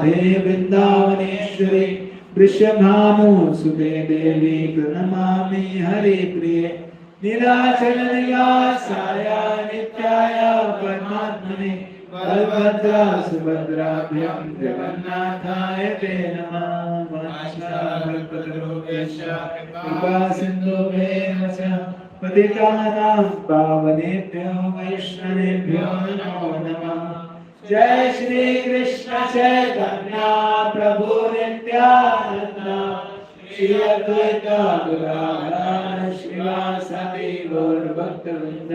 हे वृंदावनेश्वरी वृषभानुसुते देवी प्रणमामि हरि प्रिये नीलाचल निवासाय नित्याय परमात्मने बलभद्र सुभद्राभ्यां जगन्नाथाय ते नमः। वाञ्छाकल्पतरुभ्यश्च कृपा सिन्धुभ्येव च पतितानां पावनेभ्यो वैष्णवेभ्यो नमो नमः। जय श्री कृष्ण चैतन्य प्रभु नित्यानंद श्री अद्वैत गदाधर श्रीवासदि गौर भक्तवृंद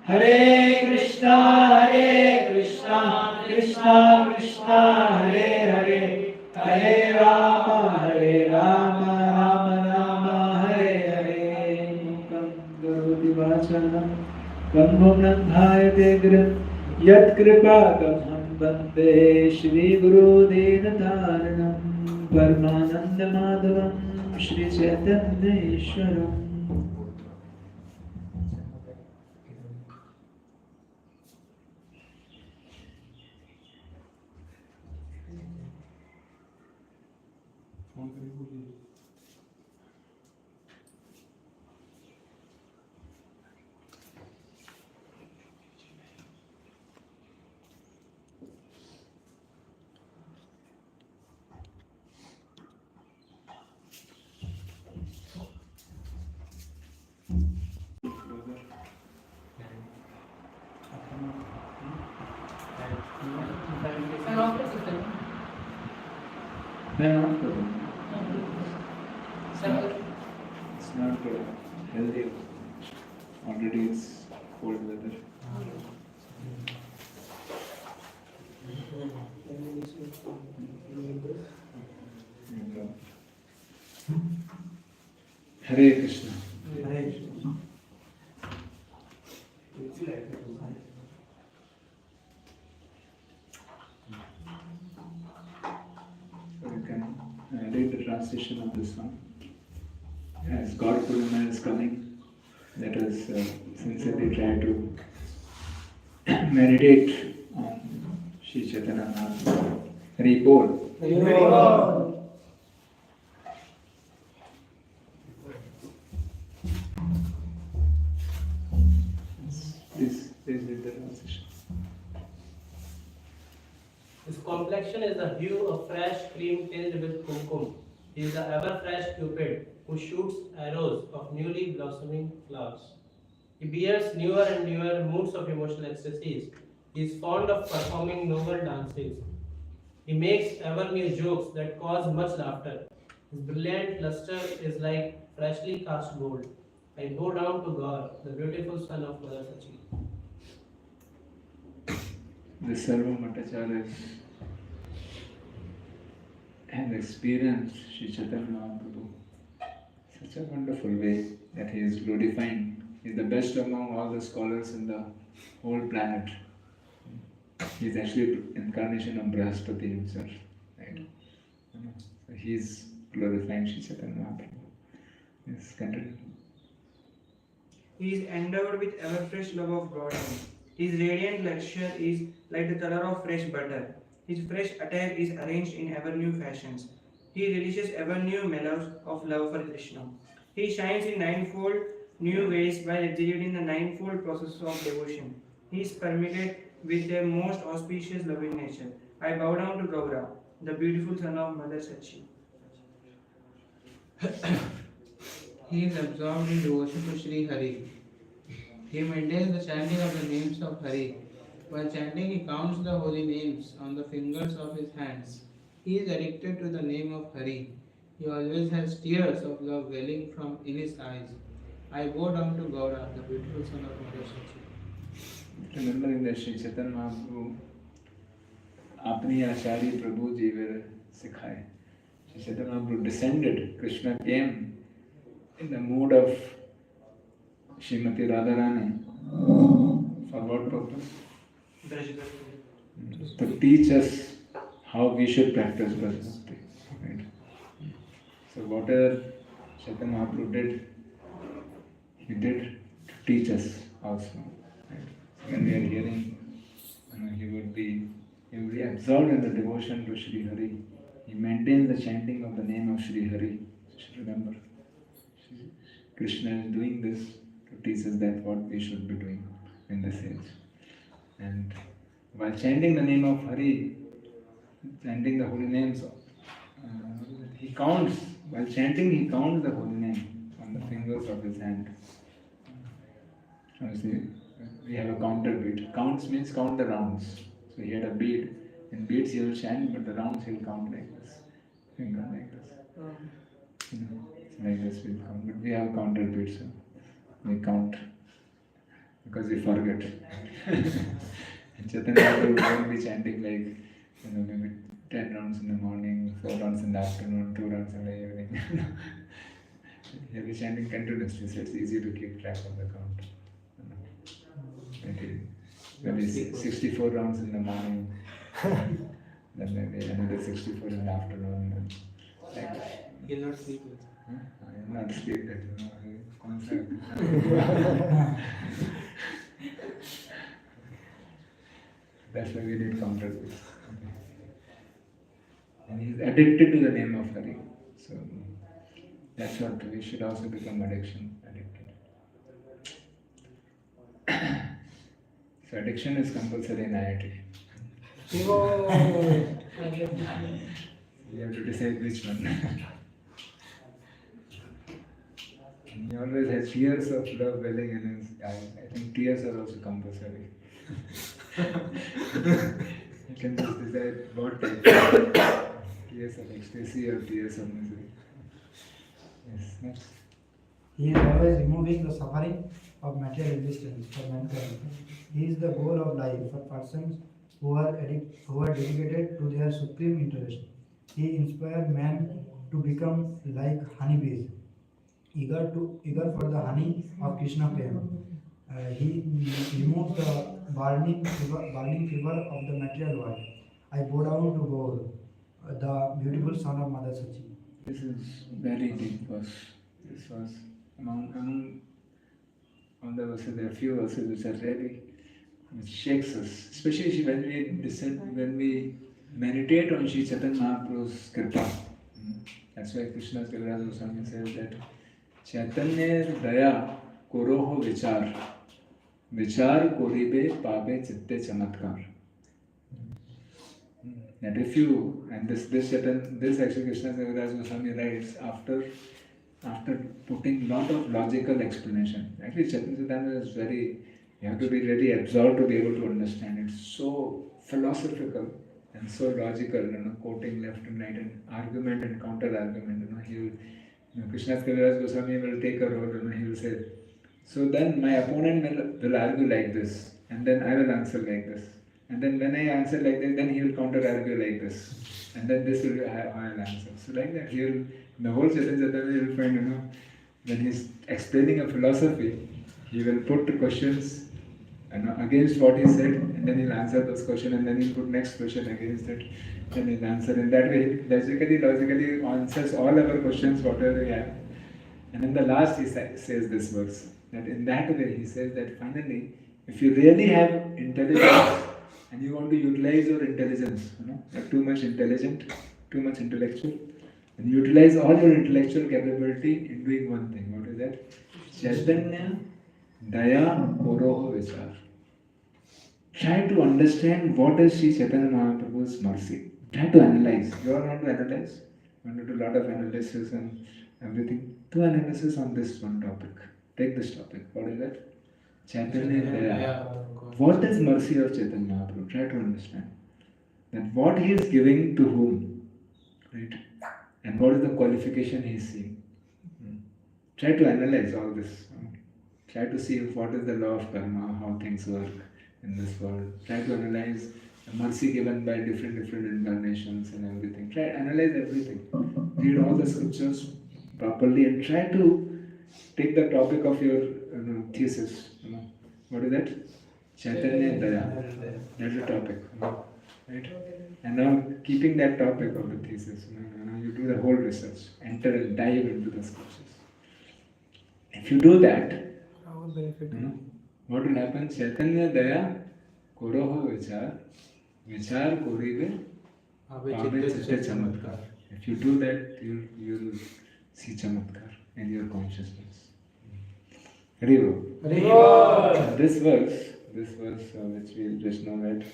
हरे कृष्णा कृष्णा कृष्णा हरे हरे हरे राम राम राम हरे हरे। मूकं करोति वाचालं कम्मं नन्धायते गिरिं यत्कृपातमहं वन्दे श्रीगुरुदीनतारिणं परमानन्दमाधवं श्रीचैतन्येश्वरम्। It's not healthy. Already it's cold weather. Hare Krishna. Hare Krishna. So you can read the translation of this song. As God Purnima is coming, let us sincerely try to meditate on Shri Chaitanya Mahaprabhu. Hari Bol. Hari Bol. Please read the translation. His complexion is the hue of fresh cream tinged with kumkum. He is the ever-fresh Cupid who shoots arrows of newly blossoming flowers. He bears newer and newer moods of emotional ecstasies. He is fond of performing novel dances. He makes ever new jokes that cause much laughter. His brilliant luster is like freshly cast gold. I bow down to God, the beautiful son of Mother Sachi. The Sarva Bhattacharya has experienced Sri Chaitanya Mahaprabhu such a wonderful way that he is glorifying. He is the best among all the scholars in the whole planet. He is actually incarnation of Brahaspati himself. Right? So he is glorifying Sri Chaitanya Mahaprabhu. Yes, continue. He is endowed with ever-fresh love of Godhead. His radiant luster is like the color of fresh butter. His fresh attire is arranged in ever-new fashions. He relishes ever-new mellows of love for Krishna. He shines in ninefold new ways while executing the ninefold process of devotion. He is permitted with a most auspicious loving nature. I bow down to Gaura, the beautiful son of Mother Sachi. He is absorbed in devotion to Sri Hari. He maintains the chanting of the names of Hari. While chanting, he counts the holy names on the fingers of his hands. He is addicted to the name of Hari. He always has tears of love welling from in his eyes. I bow down to Gaura, the beautiful son of Mother Sachi. Remembering that Sri Chaitanya Mahaprabhu apni Acharya Prabhu ji will sikhai. Sri Chaitanya Mahaprabhu descended. Krishna came in the mood of Srimati Radharani. For what purpose? To teach us how we should practice Brajbhakti. Right? So whatever Chaitanya Mahaprabhu did, he did to teach us also. Right? When we are hearing, he would be he will be absorbed in the devotion to Sri Hari. He maintains the chanting of the name of Sri Hari. You should remember, Krishna is doing this to teach us that what we should be doing in this age. And while chanting the name of Hari, chanting the holy names, he counts, while chanting, he counts the holy name on the fingers of his hand. Obviously, we have a counter beat. Counts means count the rounds. So he had a bead. In beads he will chant, but the rounds he will count like this. Finger like this. Like this we'll count. But we have counter beats, so we count because we forget. Chaitanya won't be chanting like, maybe 10 rounds in the morning, 4 rounds in the afternoon, 2 rounds in the evening. He'll be chanting continuously, so it's easy to keep track of the count. Maybe 64 rounds in the morning, then maybe another 64 in the afternoon. Like that. He'll not sleep with. I am not sleep that, concept. That's why we need counter beats. And he's addicted to the name of Hari. So that's what we should also become addicted. So addiction is compulsory in IIT. You have to decide which one. And he always has tears of love welling in his eyes. I think tears are also compulsory. You can just decide what type. Tears of ecstasy or tears of misery. Yes, next. He is always removing the suffering of material existence for mankind. He is the goal of life for persons who are dedicated to their supreme interest. He inspires man to become like honeybees, eager for the honey of Krishna Prema. He removes the burning fever of the material world. I bow down to God, the beautiful son of Mother Sachi. This is very deep verse. This was among all the verses, there are few verses which are really, which shakes us, especially when we meditate on Sri Chaitanya Mahaprabhu's kripa. That's why Krishna's Kaviraj Goswami says that Chaitanya Daya Koroho Vichar Koribe Pabe Chitte Chamatkar. That if you, and this actually Krishna's Kaviraj Goswami writes after putting lot of logical explanation. Actually Chaitanya is very, you have to be really absorbed to be able to understand. It's so philosophical and so logical, quoting left and right and argument and counter argument. Krishna's Kaviraj Goswami will take a role, he will say, so then my opponent will argue like this, and then I will answer like this. And then when I answer like this, then he will counter argue like this. And then this will be how I'll answer. So like that, the whole Chaitanya you will find, when he's explaining a philosophy, he will put questions against what he said, and then he'll answer those questions, and then he'll put next question against it, then he'll answer. In that way, logically answers all our questions, whatever we have. And in the last, he says this verse, that in that way, he says that finally, if you really have intelligence, and you want to utilize your intelligence, like too much intelligent, too much intellectual, and utilize all your intellectual capability in doing one thing. What is that? Chaitanya Daya Koroho Vichar. Try to understand what is Sri Chaitanya Mahaprabhu's mercy. Try to analyze. You all want to analyze? You want to do a lot of analysis and everything. Do analysis on this one topic. Take this topic. What is that? Chaitanya Daya. What is mercy of Chaitanya Mahaprabhu? Try to understand. That what he is giving to whom? Right? And what is the qualification he is seeing? Try to analyze all this. Try to see what is the law of karma, how things work in this world. Try to analyze the mercy given by different incarnations and everything. Try to analyze everything. Read all the scriptures properly and try to take the topic of your thesis. What is that? Chaitanya Daya. That's the topic. Right? And now keeping that topic of the thesis, you do the whole research. Enter and dive into the scriptures. If you do that, what will happen? Chaitanya Daya Koroho Vichar विचार करिबे पाबे चित्ते चमत्कार. If you do that, you'll see chamatkar in your consciousness. Haribo. This verse which we just now read,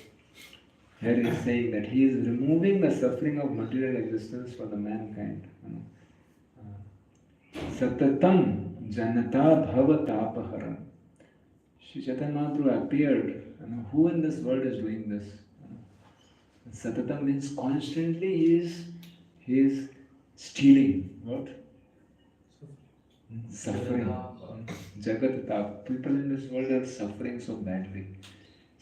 here is saying that he is removing the suffering of material existence for the mankind. Satatam janata bhavatapaharam. Shri Chaitanya Mahaprabhu appeared. Who in this world is doing this? Satatam means constantly he is stealing. What? Suffering. Jagat tap. People in this world are suffering so badly.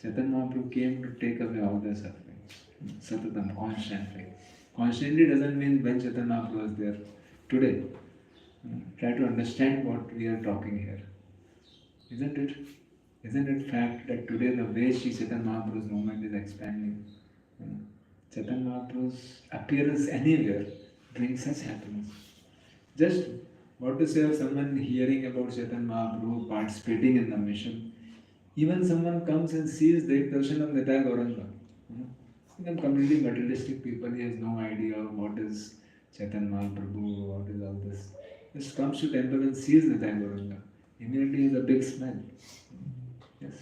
Chaitanya Mahaprabhu came to take away all their sufferings. Satatam, constantly. Constantly doesn't mean when Chaitanya Mahaprabhu was there. Today. Try to understand what we are talking here. Isn't it? Isn't it fact that today the way Sri Chaitanya Mahaprabhu's movement is expanding? Chaitanya Mahaprabhu's appearance anywhere brings us happiness. Just what to say of someone hearing about Chaitanya Mahaprabhu participating in the mission. Even someone comes and sees the darshan of Nitai Gauranga. Become completely materialistic people. He has no idea what is Chaitanya Mahaprabhu, what is all this. Just comes to temple and sees Nitai Gauranga. Immediately he has a big smile. Yes.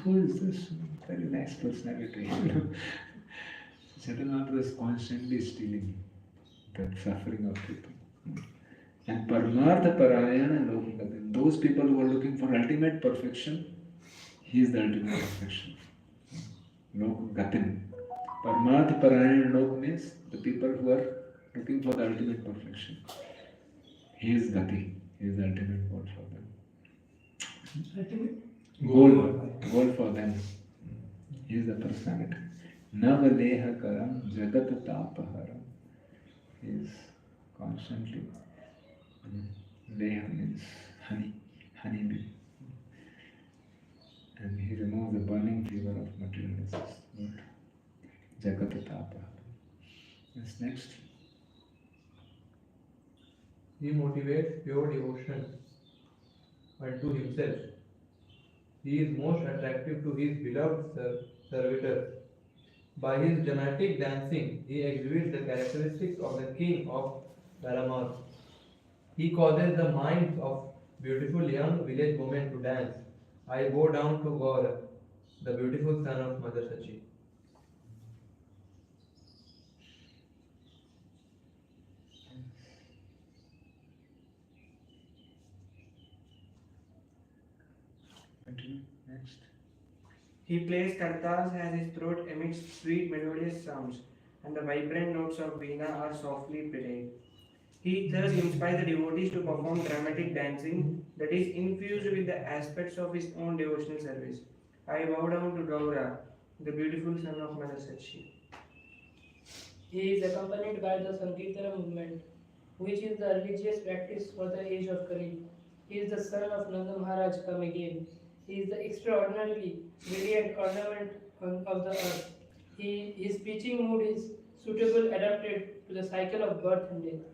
Who is this? Very nice personality. Chaitanya Mahaprabhu is constantly stealing the suffering of people. And Paramartha Parayana Lokagatin, those people who are looking for ultimate perfection, he is the ultimate perfection. Lokagatin. Paramartha Parayana Lok means the people who are looking for the ultimate perfection. He is Gati. He is the ultimate goal for them. Goal for them. He is the personality. Navaleha karam jagat tapaharam. He is constantly. Leha means honey bee. And he removes the burning fever of materialism. Jagat tapaharam. Yes, next. He motivates pure devotion unto himself. He is most attractive to his beloved servitors. By his dramatic dancing, he exhibits the characteristics of the king of Paramount. He causes the minds of beautiful young village women to dance. I bow down to Gaura, the beautiful son of Mother Sachi. Continue. Next. He plays kartals as his throat emits sweet melodious sounds, and the vibrant notes of veena are softly played. He thus inspires the devotees to perform dramatic dancing that is infused with the aspects of his own devotional service. I bow down to Gaura, the beautiful son of Mother Sachi. He is accompanied by the Sankirtana movement, which is the religious practice for the age of Kali. He is the son of Nanda Maharaj come again. He is the extraordinarily brilliant ornament of the earth. His preaching mood is suitable adapted to the cycle of birth and death.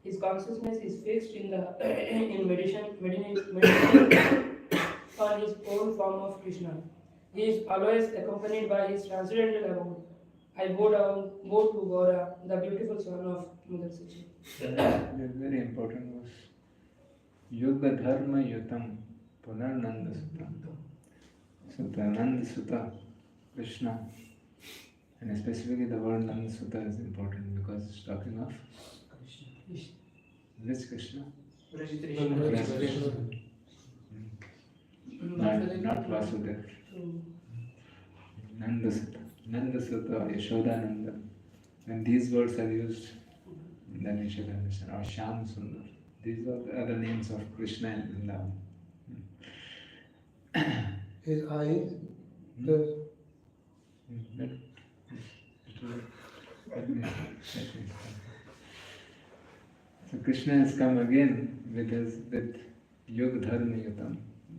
His consciousness is fixed in meditation on his own form of Krishna. He is always accompanied by his transcendental abode. I bow to Gaura, the beautiful son of Mother Sachi. This very important verse. Yuga Dharma Yutam Punarnanda Sutta. Sutta, Nanda Sutta, Krishna. And specifically the word Nanda Sutta is important because it's talking of which Krishna? Not Vasudeva. Nanda Sutta. Nanda Sutta, Yashodananda. When these words are used, then you should understand. Or Shyam Sundar. These are the other names of Krishna and Vrindavan. His eyes, So Krishna has come again with Yug Dharma Yutam,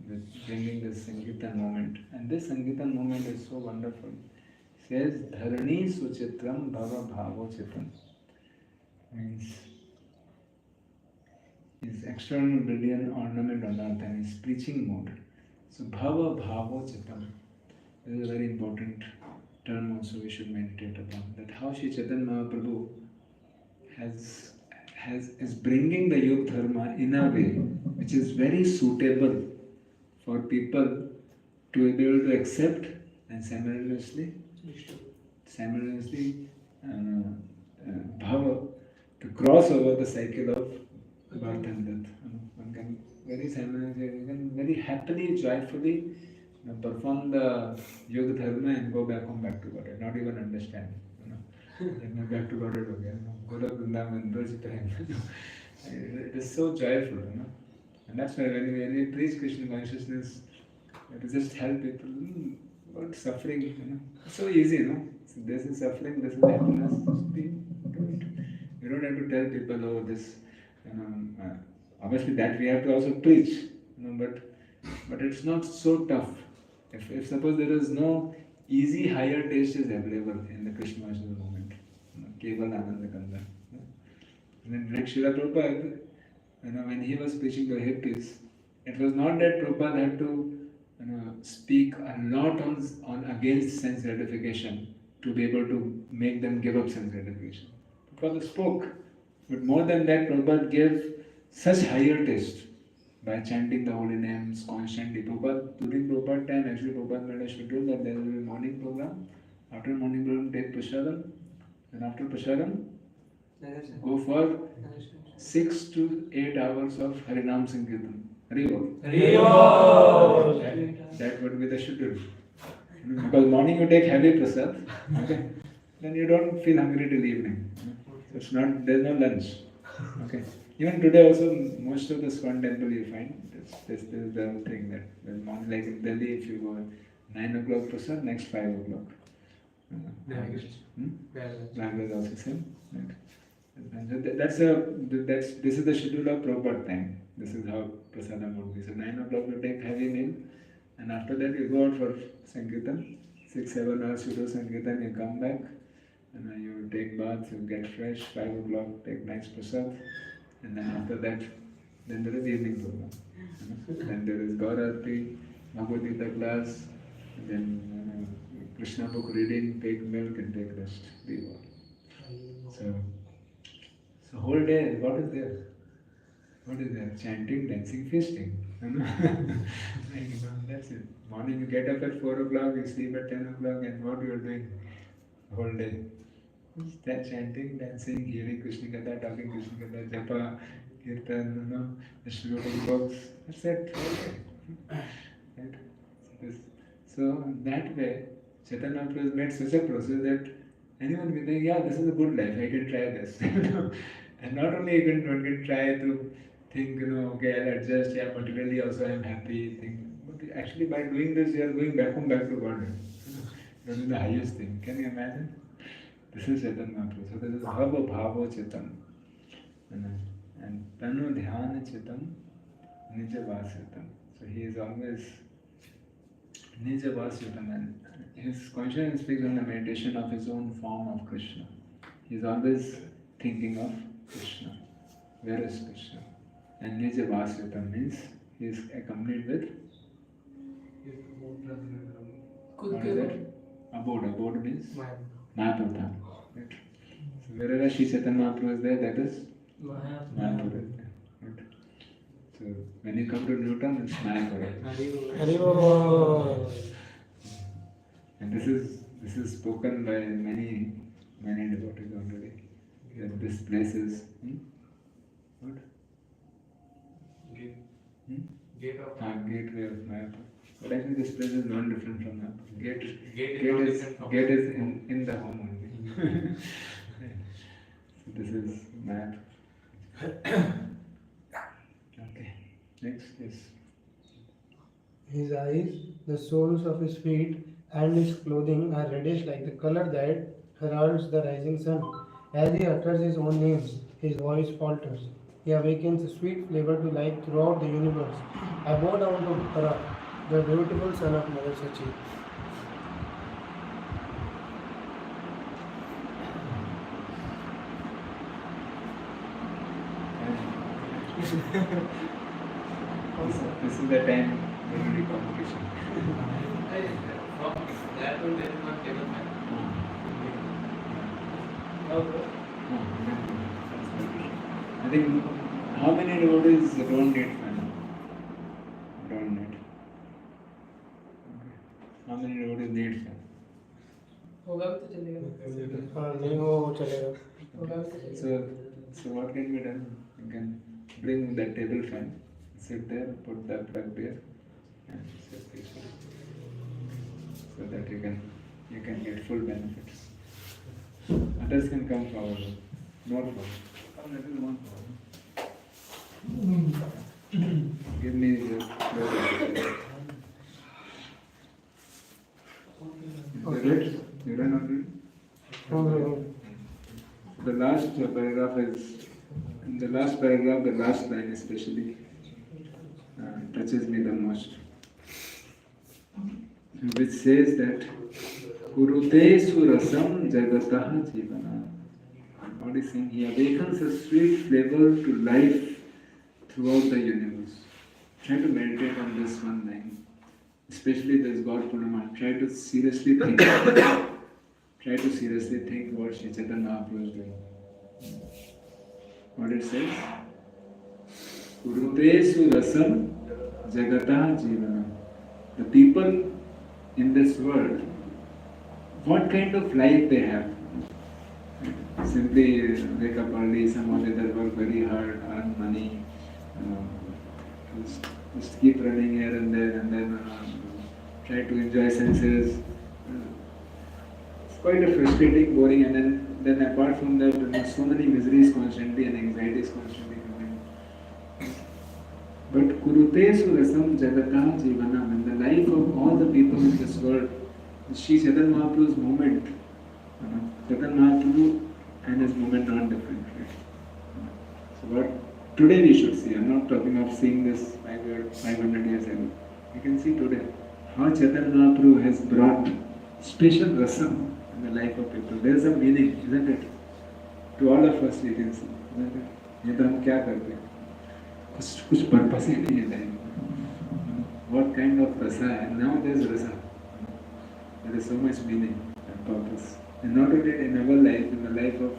with bringing this Sankirtan moment. And this Sankirtan moment is so wonderful. It says, Dharani Suchitram Bhava Bhavo Chitam. Means his external brilliant ornament on earth and his preaching mode. So Bhava Bhavo Chitam. This is a very important term also we should meditate upon. That how Sri Chaitanya Mahaprabhu is bringing the Yug Dharma in a way which is very suitable for people to be able to accept and simultaneously bhava, to cross over the cycle of birth and death. One can very simultaneously, one can very happily, joyfully perform the Yoga Dharma and go back home, back to Godhead, not even understand. Then back to Godhead again. Golok Vrindavan, those time. It is so joyful, and that's why when we preach Krishna consciousness, to just help people about suffering, it's so easy, So this is suffering, this is happiness. Just do it. You don't have to tell people, oh, this, obviously that we have to also preach, but it's not so tough. If suppose there is no easy higher taste is available in the Krishna consciousness movement, Keval Ananda Kanda. And then like Srila Prabhupada, when he was preaching to hippies, it was not that Prabhupada had to speak a lot on against sense gratification to be able to make them give up sense gratification. Prabhupada spoke, but more than that, Prabhupada gave such higher taste by chanting the holy names constantly. During Prabhupada time, actually Prabhupada made a schedule that there will be morning program. After morning program, take prasadam, and after prasadam, go for 6 to 8 hours of Harinam Sankirtan. That would be the schedule. Because morning you take heavy prasad, okay, then you don't feel hungry till evening. So there's no lunch. Okay. Even today also, most of the ISKCON temple you find, this is the thing that when morning, like in Delhi, if you go 9 o'clock prasad, next 5 o'clock. Language also same. Right? And this is the schedule of Prabhupada time. This is how prasadam would be. So 9 o'clock you take heavy meal, and after that you go out for Sankirtan. 6-7 hours you do Sankirtan, you come back, and you take bath, you get fresh. 5 o'clock take nice prasad, and then after that, then there is evening program. Then there is Gaurarti, Bhagavad Gita class, then Krishna book reading, take milk and take rest. Leave all. So whole day, what is there? What is there? Chanting, dancing, feasting. That's it. Morning you get up at 4 o'clock, you sleep at 10 o'clock, and what you are doing the whole day? That chanting, dancing, hearing Krishna Katha, talking Krishna Katha, japa, kirtan, distributing books. That's it. Right? So that way, Chaitanya Mahaprabhu has made such a process that anyone will think, yeah, this is a good life, I can try this. And not only one can try to think, okay, I'll adjust, yeah, materially also I'm happy, but actually by doing this, you are going back to God. That is the highest thing. Can you imagine? This is Chaitanya Mahaprabhu. So this is Bhava Bhavo Chaitanya. And Tanu Dhyana Chaitanya Nija Vasyatam. So he is always Nija Vasyatam, and his consciousness speaks on the meditation of his own form of Krishna. He is always thinking of Krishna. Where is Krishna? And Nija Vasyatam means he is accompanied with what is that? Abode means Mayapur. Right? So wherever Sri Chaitanya Mahaprabhu is there, that is Mayapur. Right? So when you come to Newton, it's Mayapur. And this is spoken by many devotees already. That this place is what? Gateway of Mayapur. But actually this place is not different from Mayapur. Gate is in the home only. So this is Mayapur. Okay. Next is his eyes, the soles of his feet, and his clothing are reddish like the color that heralds the rising sun. As he utters his own names, his voice falters. He awakens a sweet flavor to life throughout the universe. I bow down to Bharat, the beautiful son of Mother Sachi. this is the time when we do competition. That will there is one table fan. I think how many devotees don't need fan? Don't need. Okay. How many devotees need fan? होगा भी तो चलेगा हाँ नहीं वो चलेगा. होगा भी तो चलेगा So what can be done? You can bring that table fan, sit there, put that plug there, and sit peacefully. So that you can get full benefits. Others can come forward. No problem. Come, that is one problem. Give me the you done already? The last paragraph is, in the last paragraph, the last line especially touches me the most, which says that Kurute surasam jagatah jivana. What is saying? He awakens a sweet flavor to life throughout the universe. Try to meditate on this one line, especially this God Purnama. Try to seriously think. Try to seriously think what Sri Chaitanya Mahaprabhu is doing. What it says? Kurutesu rasam jagatah jivana. The people in this world, what kind of life they have? Simply wake up early, some or the other work very hard, earn money, just keep running here and there, and then try to enjoy senses. It's quite a frustrating, boring, and then apart from that, so many miseries constantly and anxieties constantly coming. But Kurutesu rasam jagatah jivanam, in the life of all the people in this world, Sri Chaitanya Mahaprabhu's movement, Chaitanya Mahaprabhu and his movement are different. Right? So what today we should see, I'm not talking of seeing this 500 years ago. You can see today how Chaitanya Mahaprabhu has brought special rasam in the life of people. There is a meaning, isn't it? To all of us we can see, isn't it? ये तो हम क्या करते हैं? कुछ purpose ही नहीं है life में. What kind of rasa? And now there is rasa. There is so much meaning and purpose. And not only in our life, in the life of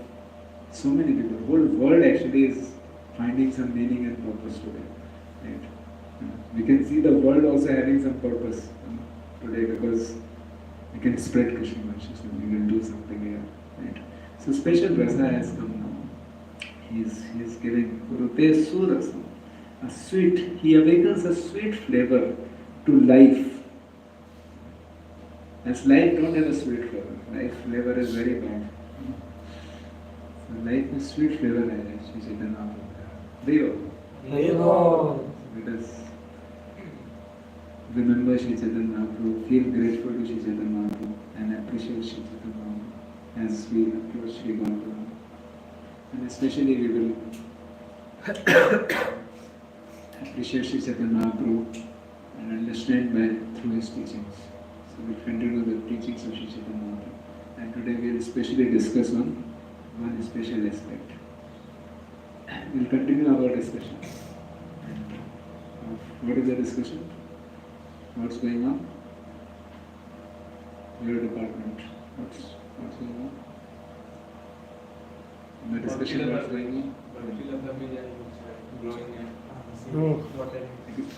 so many people. The whole world actually is finding some meaning and purpose today. Right? We can see the world also having some purpose today because we can spread Krishna consciousness, we can do something here. Right? So special rasa has come now. He is giving Kurute Surasa, a sweet, he awakens a sweet flavor to life. As life don't have a sweet flavor. Life flavor is very bad. So life is sweet flavor है Sri Chaitanya Mahaprabhu. Let us remember Sri Chaitanya Mahaprabhu, feel grateful to Sri Chaitanya Mahaprabhu and appreciate Sri Chaitanya Mahaprabhu as we approach Sri Gautama. And especially we will appreciate Sri Chaitanya Mahaprabhu and understand through his teachings. So we'll continue the teachings of Sri Chaitanya Mahaprabhu. And today we'll especially discuss on one special aspect. We'll continue our discussion. And, what is the discussion? What's going on? Your department. What's going on? In the discussion, what's going on?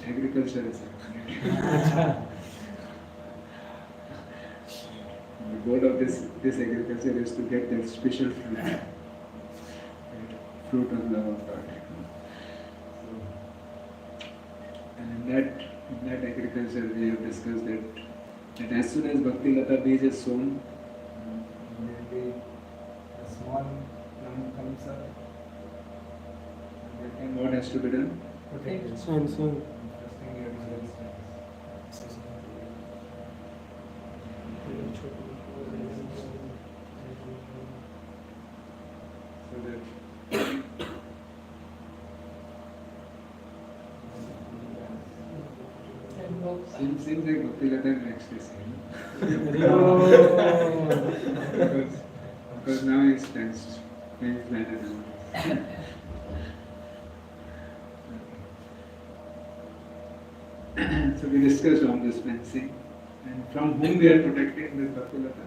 Agriculture is the goal of this agriculture is to get that special fruit, right? Fruit of love of God. So, and in that agriculture we have discussed that as soon as Bhakti Lata Bij is sown, maybe a small plant comes up. And what has to be done? Same. First thing you have to do is so that seems like Bhakti Lata next is because now it's fenced land and all. So we discussed on this fencing And from whom we are protecting this Bhaktilata?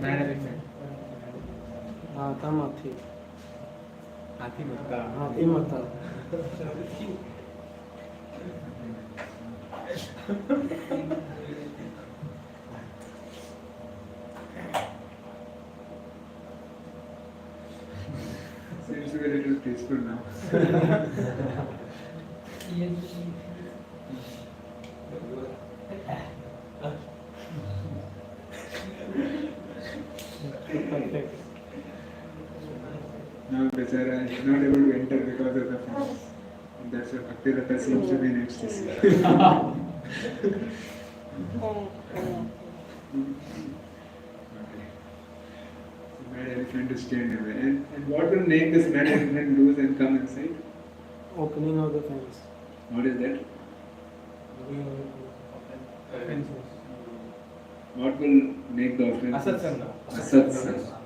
Mad elephant. Hathi. Hathi Matta. Hathi Mata. Seems to be a little peaceful now. Now Bechara is not able to enter because of the fence. That's why Bhaktiratha seems to be in ecstasy. Okay. Mad elephant is chained away. And what will make this mad elephant loose and come inside? Opening of the fence. What is that? What will make the offense? Asatsanga. Asatsanga.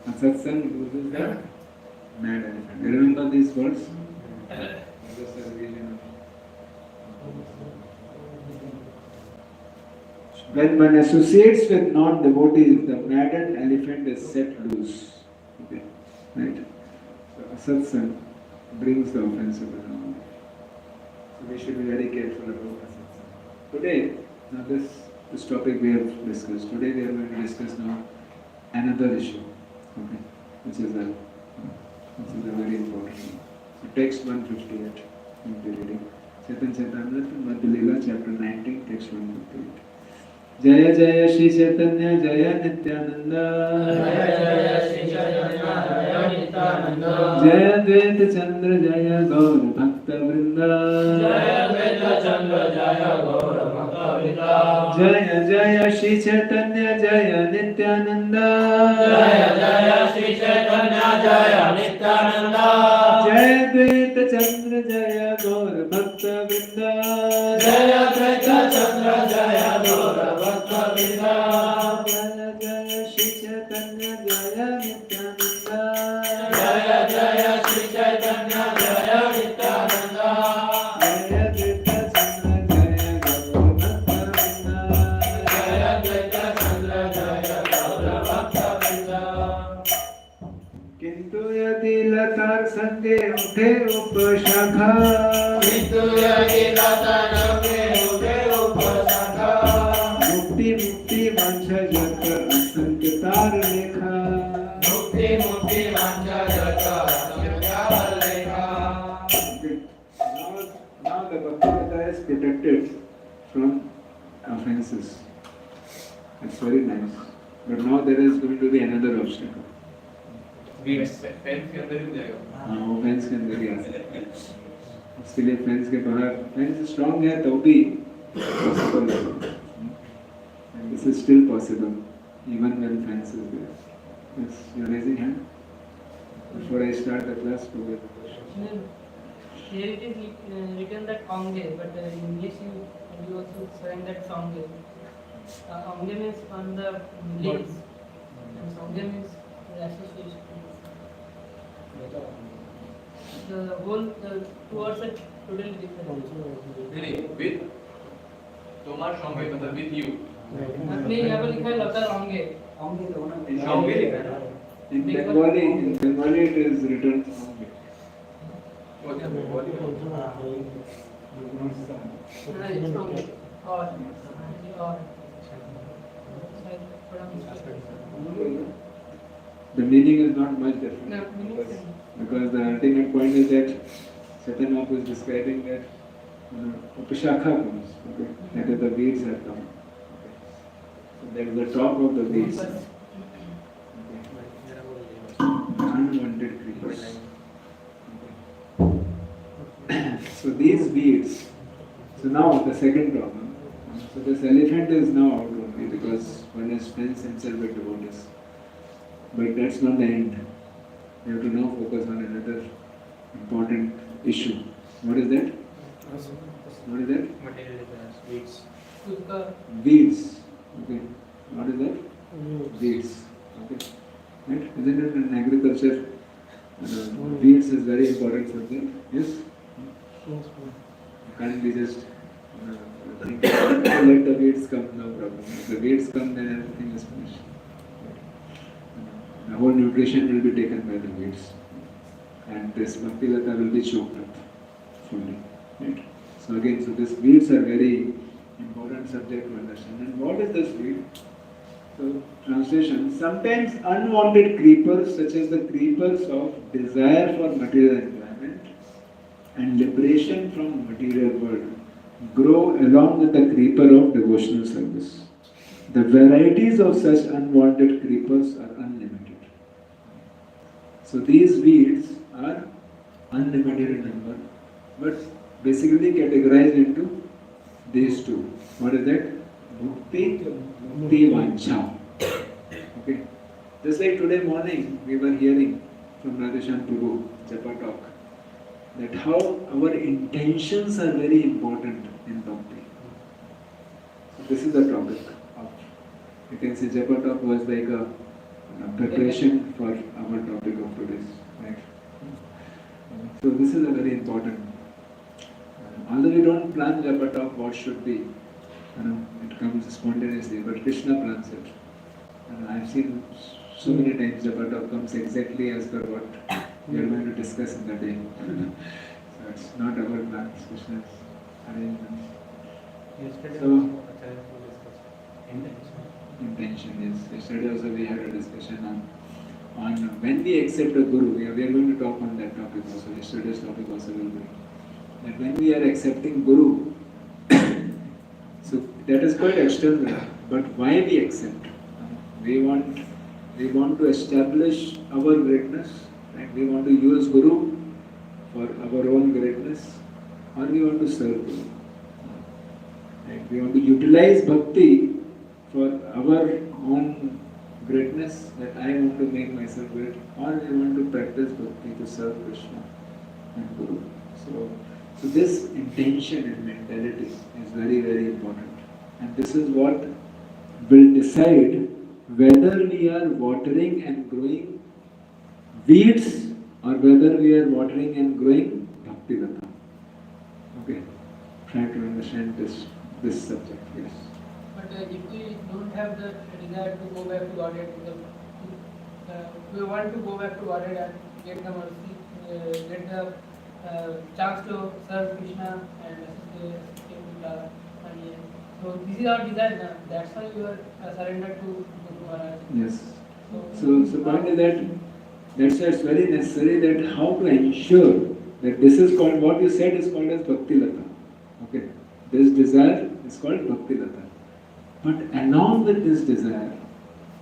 Asatsanga loses the mad elephant. You remember these words? Just a revision. When one associates with non-devotees, the maddened elephant is set loose. Okay, right? So asatsanga brings the offense of the non. So we should be very careful about asatsanga. Today, now this topic we have discussed. Today we are going to discuss now another issue, okay, which is a very important one. So text 158, we'll be reading. Chaitanya Charitamrita, Madhya Leela, chapter 19, text 158. Jaya Jaya Shri Chaitanya Jaya Nityananda Jaya Dvaita Chandra Jaya Gaur Bhakta Vrinda Jaya Jaya Shri Chaitanya Jaya Nityananda Jaya Dvaita Chandra Jaya Gaur Bhakta Vrinda Jaya Jaya Shri Chaitanya Jaya Nityananda Jaya Dvaita Chandra Jaya Gaur Bhakta Vrinda किंतु यदि लतार संगे उठे उपशाखा मुक्ति मुक्ति वांछा जग असंख्य तार लेखा Now the Bhaktivedanta is protected from offenses. It's very nice. But now there is going to be another obstacle. Fence के अंदर ही जाएगा. हाँ वो फेंस के अंदर ही आ सकता है. उसके लिए फेंस के बाहर फेंस स्ट्रॉन्ग है तो भी पॉसिबल है. And this is still possible even when fence is there. Yes, you're raising hand. Before I start the class, go with the question. Here it is written that Onge, but in English you also saying that Songe. Onge means on the leaves, and Songe means the association. The whole two words are totally different. नहीं with तुम्हार संगे मतलब with you. आपने यहाँ पर लिखा है लता Onge. संगे लिखा है ना. In Bengali it is written Onge. वो क्या बोली? It's Onge. Or. The meaning is not much different. No, meaning is same. Because the ultimate point is that Chaitanya Mahaprabhu is describing that Upashakha comes, okay? That is the weeds have come. Okay. So that is the top of the weeds. Unwanted creepers. Okay. So these weeds, so now the second problem. So this elephant is now out only because one has fenced himself with devotees. But that's not the end. We have to now focus on another important issue. What is that? What is that? Material difference. Weeds. Weeds. Okay. What is that? Weeds. Okay. Right? Isn't it in agriculture? Weeds is very important subject. Yes? You can't be just Let the weeds come, no problem. If the weeds come, then everything is finished. The whole nutrition will be taken by the weeds, and this Bhakti Lata will be choked up fully. Right? So again, so these weeds are very important subject to understand. And what is this weed? So translation: sometimes unwanted creepers, such as the creepers of desire for material enjoyment and liberation from material world, grow along with the creeper of devotional service. The varieties of such unwanted creepers are unlimited. So these weeds are unlimited in number, but basically categorized into these two. What is that? Bhukti, Bhukti, Vancha. Okay. Just like today morning, we were hearing from Radheshan Prabhu, Japa talk, that how our intentions are very important in Bhakti. So this is the topic of, you can say Japa talk was like a preparation for our topic of today's, right? So this is a very important. Although we don't plan Japa talk, what should be, it comes spontaneously, but Krishna plans it. And I've seen so many times Japa talk comes exactly as per what we are going to discuss in the day. So it's not our plan, it's Krishna's arrangement. Yesterday So- also Acharya discussed Intention is. Yesterday also we had a discussion on when we accept a guru. We are going to talk on that topic also. Yesterday's topic also will be that when we are accepting guru, so that is quite external. But why we accept? We want to establish our greatness, right? We want to use guru for our own greatness, or we want to serve guru. Right? We want to utilize bhakti for our own greatness, that I want to make myself great, or we want to practice bhakti to serve Krishna and Guru. So this intention and mentality is very, very important. And this is what will decide whether we are watering and growing weeds or whether we are watering and growing Bhakti Lata. Okay, try to understand this subject, yes. But if we don't have the desire to go back to Godhead, we want to go back to Godhead and get the mercy, get the chance to serve Krishna and associate with Radha. So this is our desire now. That's why you are surrendered to Guru Maharaj. Yes. So point is that's why it's very necessary that how to ensure that this is called, what you said is called as Bhakti Lata. Okay. This desire is called Bhakti Lata. But along with this desire,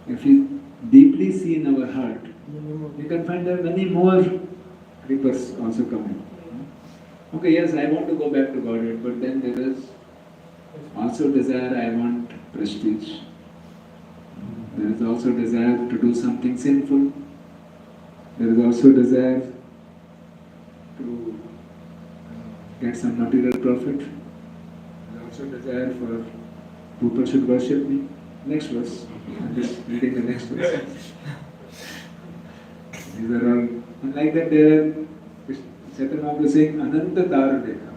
if we deeply see in our heart, you can find there are many more creepers also coming. Okay, yes, I want to go back to Godhead, but then there is also desire, I want prestige. There is also desire to do something sinful. There is also desire to get some material profit. There is also desire for people should worship me. Next verse. I'm just reading the next verse. These are all, and like that there are, Chaitanya Mahaprabhu is saying, Ananta Taru Dekha,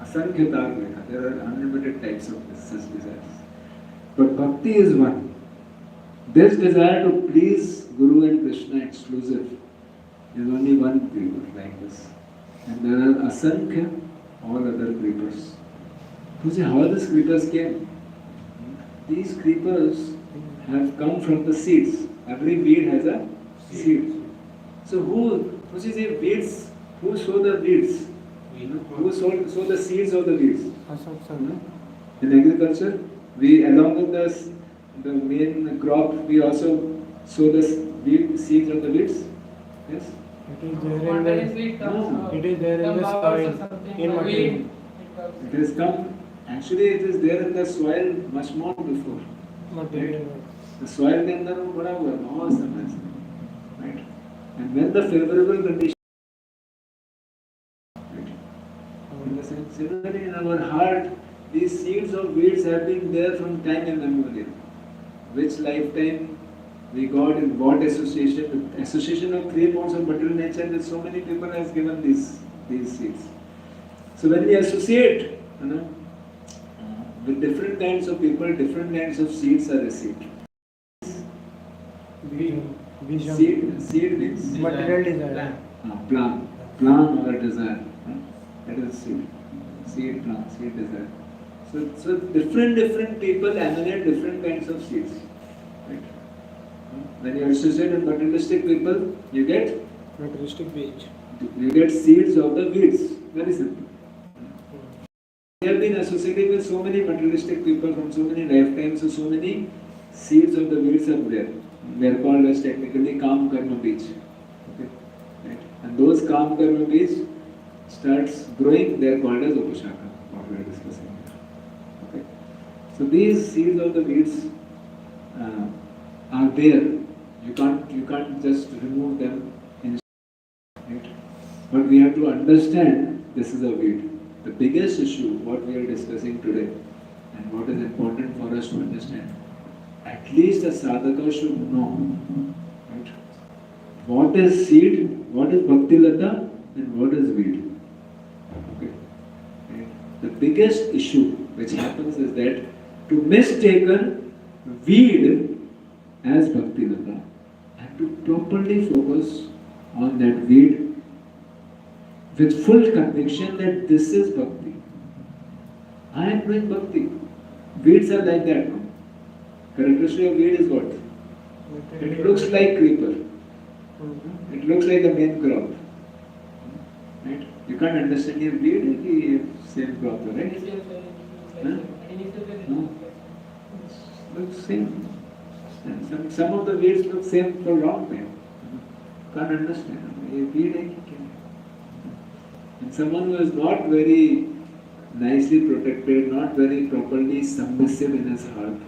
Asankhya Taru Dekha. There are unlimited types of such desires. But Bhakti is one. This desire to please Guru and Krishna exclusive is only one creeper like this. And there are Asankhya, all other creepers. You see how these creepers came? These creepers have come from the seeds. Every weed has a seed. So who is a weeds? Who sow the weeds? Who sow the seeds of the weeds? In agriculture, we along with the main crop, we also sow the seeds of the weeds. Yes. It is there in the, it is there in the soil, in material. It has come. Actually, it is there in the soil much more before. Material. The soil के अंदर वो बड़ा हुआ है बहुत समय से, right? And when the favorable condition, right? In the same, similarly in our heart, these seeds of weeds have been there from time immemorial. Which lifetime we got in what association? Association of three modes of material nature with so many people has given these seeds. So when we associate, With different kinds of people, different kinds of seeds are received. Vision. Seed means Material desire. plan or desire. That is seed. Seed, plan, seed, desire. So different people emanate different kinds of seeds. Right? When you associate with materialistic people, you get Materialistic beach. seeds of the weeds. Very simple. We have been associating with so many materialistic people from so many lifetimes, so many seeds of the weeds are there. They are called as technically Kam Karma Beach. Okay? Right? And those Kam Karma Beach starts growing, they are called as Upashaka, what we are discussing here. Okay? So these seeds of the weeds are there. You can't just remove them. Right? But we have to understand this is a weed. The biggest issue, what we are discussing today, and what is important for us to understand, at least a sadhaka should know, right? What is seed, what is bhakti lata, and what is weed. Okay. Right? The biggest issue which happens is that to mistaken weed as bhakti lata, and to properly focus on that weed with full conviction that this is bhakti. I am doing bhakti. Weeds are like that. No? Characteristic of weed is what? It looks like creeper. It looks like the main crop. Right? You can't understand your weed is same crop, right? Huh? No. Looks same. And some of the weeds look same for a long time. Can't understand. A weed hai ki kya? And someone who is not very nicely protected, not very properly submissive in his heart,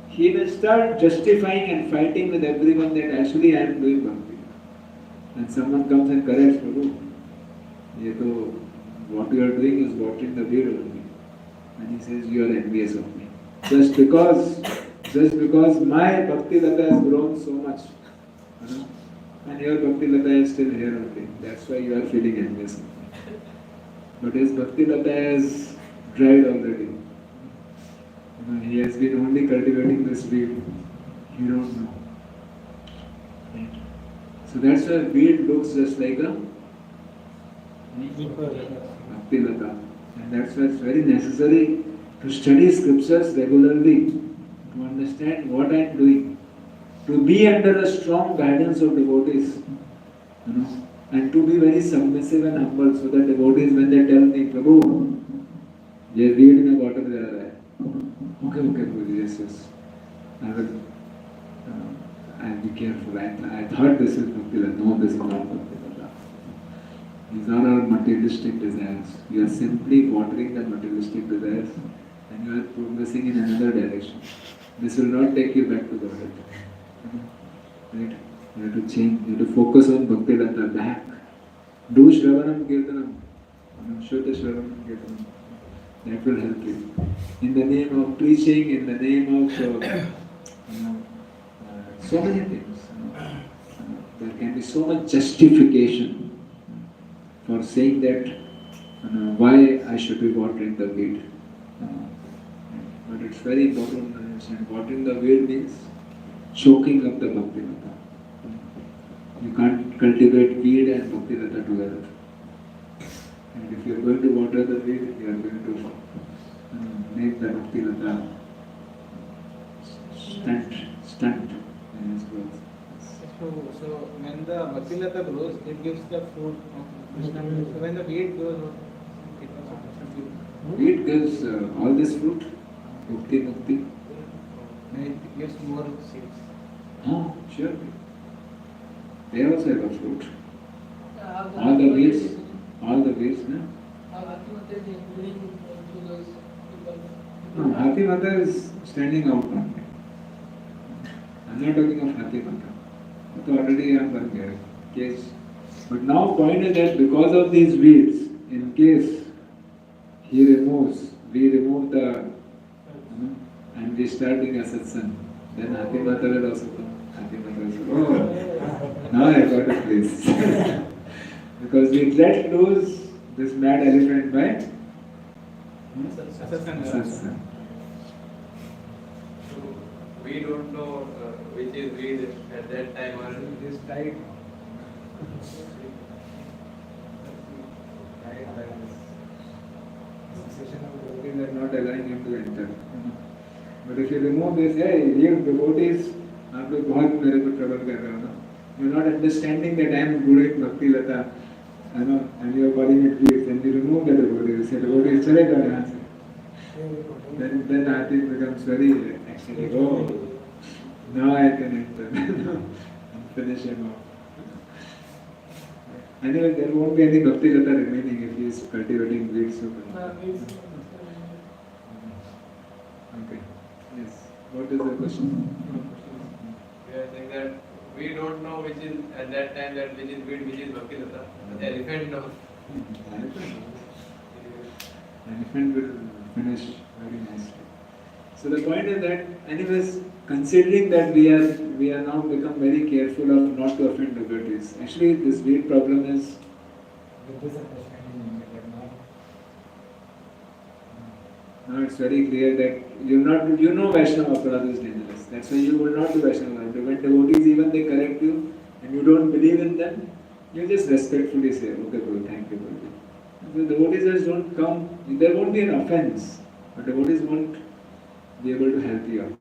he will start justifying and fighting with everyone that actually I am doing bhakti. And someone comes and corrects, Prabhu, what you are doing is watering the weed only. And he says, you are envious of me. Just because my bhakti lata has grown so much, you know, and your bhakti lata is still here only. That's why you are feeling envious of me. But his bhakti lata has dried already. He has been only cultivating this weed. You don't know. Right? So that's why weed looks just like a bhakti lata. And that's why it's very necessary to study scriptures regularly, to understand what I am doing, to be under a strong guidance of devotees, you know, and to be very submissive and humble, so that devotees, when they tell me, Prabhu, ये weed में water दे रहा है, okay, Prabhu, yes, I'll be careful. I thought this is bhakti lata. No, this is not bhakti lata. These are our materialistic desires. You are simply watering the materialistic desires, and you are progressing in another direction. This will not take you back to Godhead. Right? You have to change. You have to focus on bhakti lata back. Do Shravanam Kirtanam. Shruta Shravanam Kirtanam. That will help you. In the name of preaching, in the name of so many things. There can be so much justification for saying that why I should be watering the weed. But it's very important to understand. Watering the weed means choking up the bhakti lata. You can't cultivate weed and bhakti lata together. And if you are going to water the weed, you are going to make the bhakti lata stunt in its growth. So when the bhakti lata grows, it gives the fruit of Krishna. So when the weed grows, it also gives. Weed gives all this fruit, bhakti. Then it gives more seeds. Oh, sure. They also have a fruit. All the weeds, no? No, Hathi Mata is standing out on me. I'm not talking of Hathi Mata. That already I have here. Case. But now point is that because of these weeds, in case we remove the, and we start doing a satsang, then Hathi Mata will also come. Hathi Mata will say, oh, now I got a place. Because we let loose this mad elephant by Satsang. So we don't know which is weed at that time or It is tight. Session of devotees are not allowing him to enter. But if you remove this, hey, you devotees, आप लोग बहुत मेरे को trouble कर रहे हो ना. You're not understanding that I am Guru Bhakti Lata, you know, and you're calling it weeds, and you remove the devotees. Say devotees चले जाओ यहाँ से. Then Aarti becomes very actually, oh, now I can enter. And finish him off. Anyway, there won't be any Bhakti Lata remaining if he is cultivating weeds. Okay. Yes. What is the question? we are saying that we don't know which is at that time that which is weed, which is Bhakti Lata. The elephant knows. Elephant will finish very nicely. So the point is that, anyways, considering that we are now become very careful of not to offend devotees. Actually, this weed problem is with this understanding that now it's very clear that you know Vaishnava Aparadha is dangerous. That's why you will not do Vaishnava. When devotees even they correct you and you don't believe in them, you just respectfully say, okay, Guru, thank you, Guru. The devotees just don't come, there won't be an offense, but devotees won't be able to help you out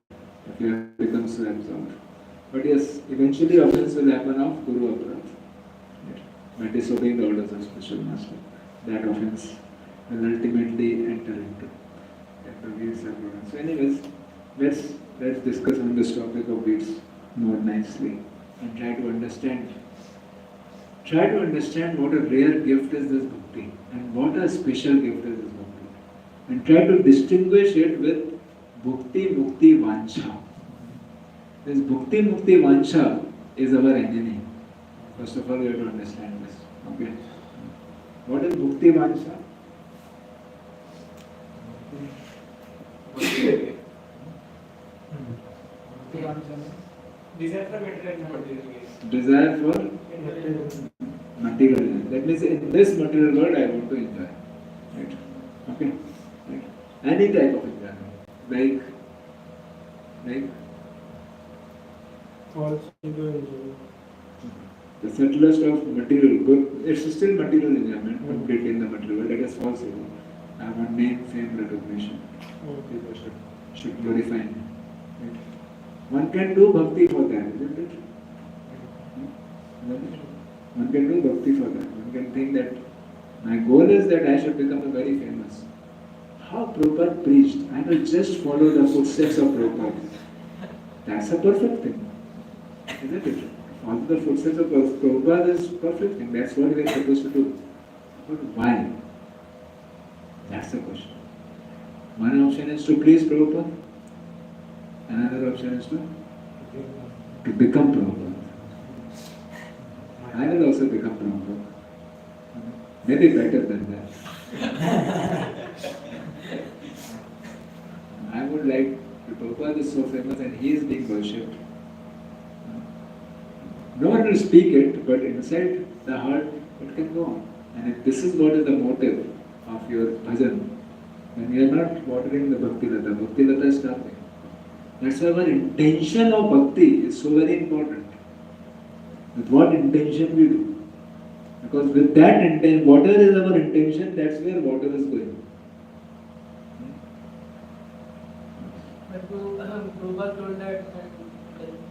if you have become so absorbed. But yes, eventually offense will happen of Guru Aparadha. By disobeying the orders of spiritual master, that offense will ultimately enter into weeds. So anyways, let's discuss on this topic of weeds more nicely and try to understand what a rare gift is this bhakti and what a special gift is this bhakti, and try to distinguish it with bhukti mukti vancha. This bhukti mukti vancha is our enemy. First of all, we have to understand this. Okay. What is bhukti vancha? Desire for material. Desire for material. That means in this material world I want to enjoy. Right? Okay. Right. Any type of enjoyment. Like Also to enjoy. the subtlest of material good, it's still material enjoyment, complete in the material world. That is false ego. I want name, fame, recognition. People should glorify me. Right? One can do bhakti for that, isn't it? One can do bhakti for that. One can think that my goal is that I should become very famous. How Prabhupada preached, I will just follow the footsteps of Prabhupada. That's a perfect thing, isn't it? Follow the footsteps of Prabhupada is perfect thing. That's what we are supposed to do. But why? That's the question. One option is to please Prabhupada. Another option is to become Prabhupada. I will also become Prabhupada. Maybe better than that. I would like, Prabhupada is so famous and he is being worshipped. No one will speak it, but inside the heart it can go on. And if this is what is the motive of your bhajan, then we are not watering the Bhakti Lata is nothing. That's why our intention of bhakti is so very important. With what intention we do. Because with that intent, whatever is our intention, that's where water is going. But Prabhupada told that,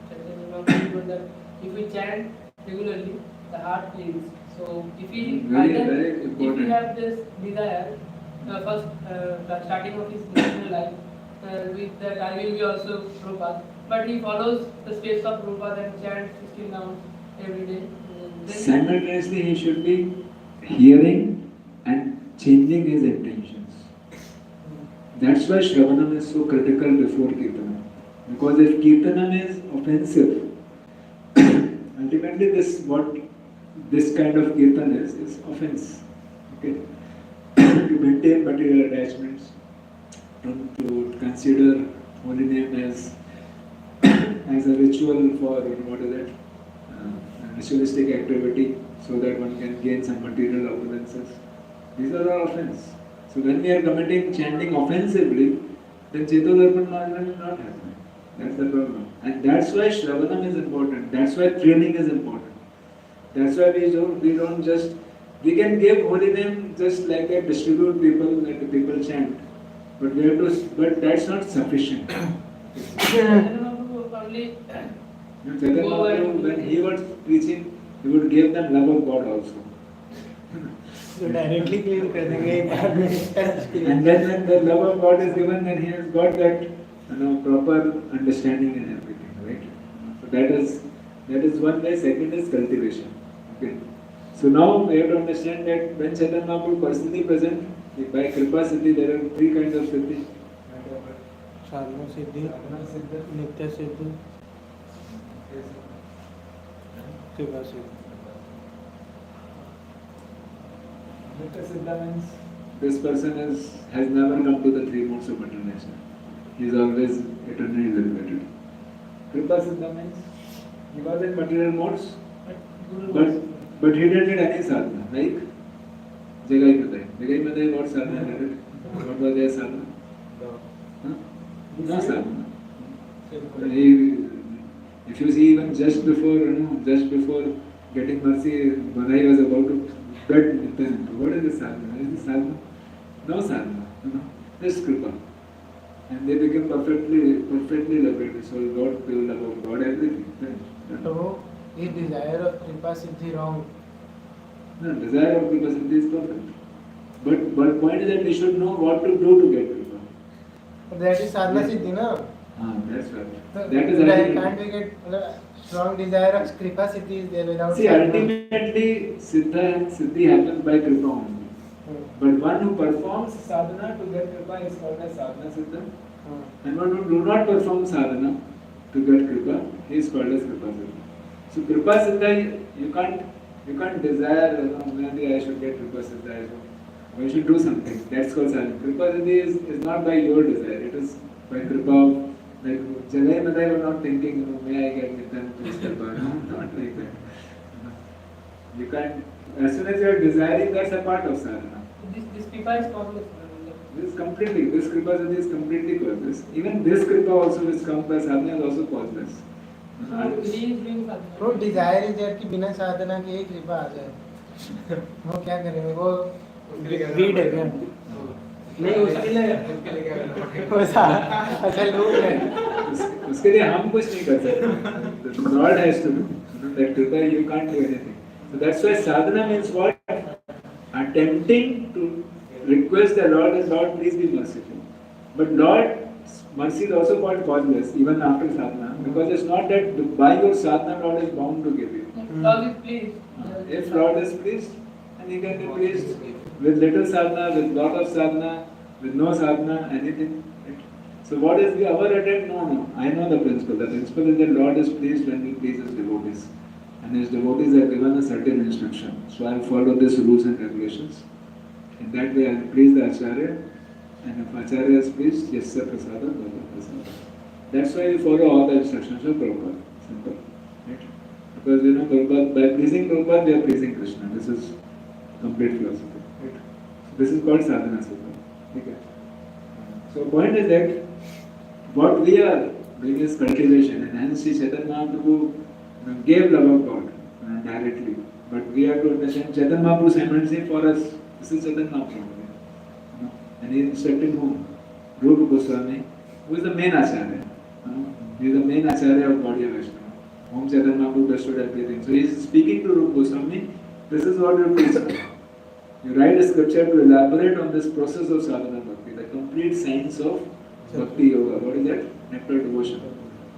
Chaitanya told that if we chant regularly, the heart cleans. So if we if we have this desire, first starting of his national life, with that I will be also Prabhupada. But he follows the steps of Prabhupada and chants 16 rounds every day. Simultaneously, he should be hearing and changing his intentions. That's why Shravanam is so critical before Kirtanam. Because if Kirtanam is offensive, ultimately this kind of Kirtan is offense. Okay? To maintain material attachments, to consider holy name as a ritual for, what is it? Ritualistic activity, so that one can gain some material opulences. These are all offense. So when we are committing chanting offensively, then Chetodarpan Marga will not happen. That's the problem. And that's why Shravanam is important. That's why training is important. That's why we don't just, we can give holy name just like that, distribute people, let the people chant. But we have to, but that's not sufficient. Only Chaitanya Mahaprabhu, when he was preaching, he would give them love of God also. So directly claim कर देंगे And then when the love of God is given, then he has got that proper understanding and everything, right? So that is one way. Second is cultivation. Okay. So now we have to understand that when Chaitanya Mahaprabhu personally present, by Kripa Siddhi, there are three kinds of Siddhi. साधना सिद्धि नित्य सिद्धि कृपा सिद्धि Nitya Siddha means this person has never come to the three modes of material nature. He is always eternally liberated. Kripa Siddha means he was in material modes, but he didn't need any sadhana. Like Jagai Madai. Jagai Madai, what sadhana did it? What was their sadhana? Huh? No sadhana. If you see even just before getting mercy, Madai was about to bed Nityananda. What is the sadhana? Is the sadhana? No sadhana. Just Kripa. And they became perfectly liberated. So God, pure love of God, everything. So is desire of कृपा सिद्धि wrong? No, desire of Kripa Siddhi is perfect. But point is that we should know what to do to get Kripa. But that is sadhana siddhi na. That's right. So That is can't we get strong desire of kripa siddhi is there without See, sadhana? ultimately, Siddhi happens by Kripa only. But one who performs sadhana to get Kripa is called as sadhana siddha. And one who do not perform sadhana to get Kripa, he is called as Kripa siddha. So Kripa siddha, you can't desire, maybe I should get Kripa siddha. I should do something. That's called sadhana. Kripa siddhi is not by your desire. It is by Kripa of, like Jagai Madai were not thinking, may I get Nityan please Kripa. No, not like that. You can't, as soon as you are desiring, that's a part of sadhana. this Kripa is complex. This Kripa siddhi is completely causeless. Even this Kripa also which comes by sadhana is also causeless. So he is doing sadhana. No desire is there कि बिना साधना के ही कृपा आ जाए वो क्या करेंगे वो weed है क्या नहीं उसके लिए वो अच्छा लूप है उसके लिए हम कुछ नहीं कर सकते. God has to do. That Kripa you can't do anything. So that's why sadhana means what? Attempting to request the Lord as Lord, please be merciful. But Lord, mercy is also called causeless even after sadhana, because it's not that by your sadhana Lord is bound to give you. Lord is pleased. If Lord is pleased, then He can be pleased with little sadhana, with lot of sadhana, with no sadhana, anything. Right? So what is our attempt? No. I know the principle. The principle is that Lord is pleased when He pleases His devotees. And His devotees are given a certain instruction. So I will follow these rules and regulations. In that way I will please the Acharya. And if Acharya is pleased, yes sir, prasada, bhava prasada. That's why we follow all the instructions of Prabhupada. Simple. Right? Because Prabhupada, by pleasing Prabhupada, we are pleasing Krishna. This is complete philosophy. Right? So this is called sadhana siddha. Okay. So point is that what we are doing is cultivation, and hence Sri Chaitanya Mahaprabhu gave love of God directly. But we have to understand Chaitanya Mahaprabhu simultaneously for us. This is Chaitanya Mahaprabhu. And he instructed whom? Rupa Goswami, who is the main Acharya. He is the main Acharya of Gaudiya Vaishnava, whom Chaitanya Mahaprabhu bestowed everything. So he is speaking to Rupa Goswami, this is what you preach. You write a scripture to elaborate on this process of sadhana bhakti, the complete science of bhakti yoga. What is that? Nectar devotion.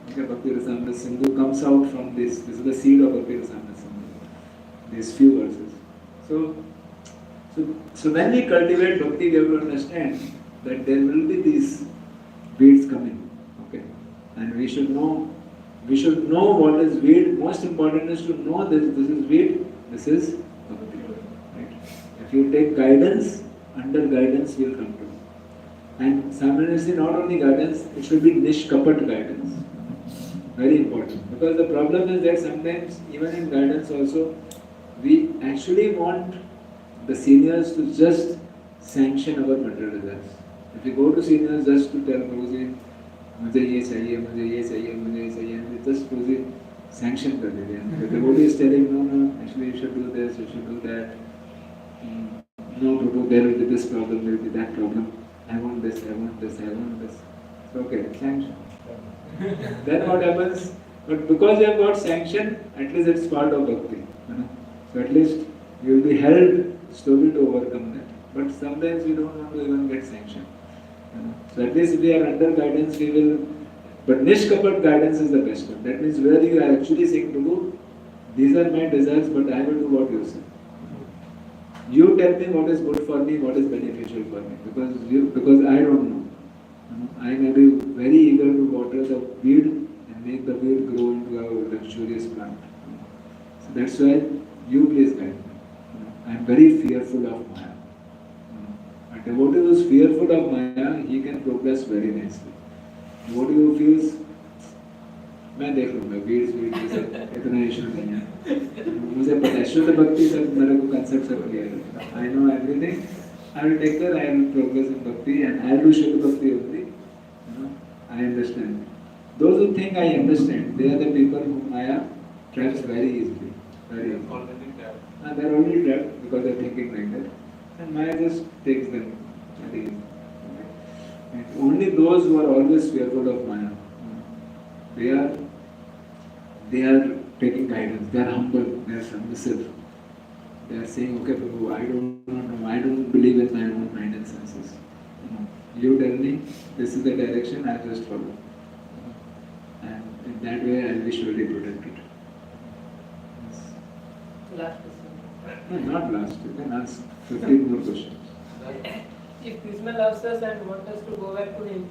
Okay, Bhakti Rasamrita Sindhu comes out from this. This is the seed of Bhakti Rasamrita Sindhu. These few verses. So when we cultivate bhakti, we have to understand that there will be these weeds coming. Okay, and we should know what is weed. Most important is to know that this is weed. This is bhakti. Right? If you take guidance, under guidance you will come to. And simultaneously, not only guidance, it should be nishkapat guidance. Very important. Because the problem is that sometimes, even in guidance also, we actually want the seniors to just sanction our material results. If you go to seniors just to tell Guruji, मुझे ये चाहिए, मुझे ये चाहिए, मुझे ये चाहिए, and just Guruji sanction कर देते हैं. The devotee is telling, no, actually you should do this, you should do that. No, Prabhu, there will be this problem, there will be that problem. I want this, I want this, I want this. So, okay, sanction. Then what happens? But because you have got sanction, at least it's part of bhakti. So at least you will be held slowly to overcome that. But sometimes we don't want to even get sanction. So at least if we are under guidance, we will. But nishkapat guidance is the best one. That means where you are actually saying, Prabhu, these are my desires, but I will do what you say. You tell me what is good for me, what is beneficial for me, because I don't know. I may be very eager to water the weed and make the weed grow into a luxurious plant. So that's why you please guide me. I am very fearful of Maya. A devotee who is fearful of Maya, he can progress very nicely. Devotee who feels, मैं देख लूँगा weeds इतना issue नहीं है. मुझे पता है शुद्ध भक्ति सब मेरे को concept सब क्लियर है. I know everything. I will take care. I will progress in bhakti and I will do Shuddha Bhakti only. I understand. Those who think I understand, they are the people whom Maya traps very easily. Very easily. They are only trapped because they are thinking like that. And Maya just takes them very easily. And only those who are always fearful of Maya, they are taking guidance. They are humble. They are submissive. They are saying, okay, Prabhu, I don't know. I don't believe in my own mind and senses. You tell me, this is the direction, I just follow. And in that way, I will be surely protected. Yes. Last question. No, not last. You can ask 15 more questions. If Krishna loves us and wants us to go back to him,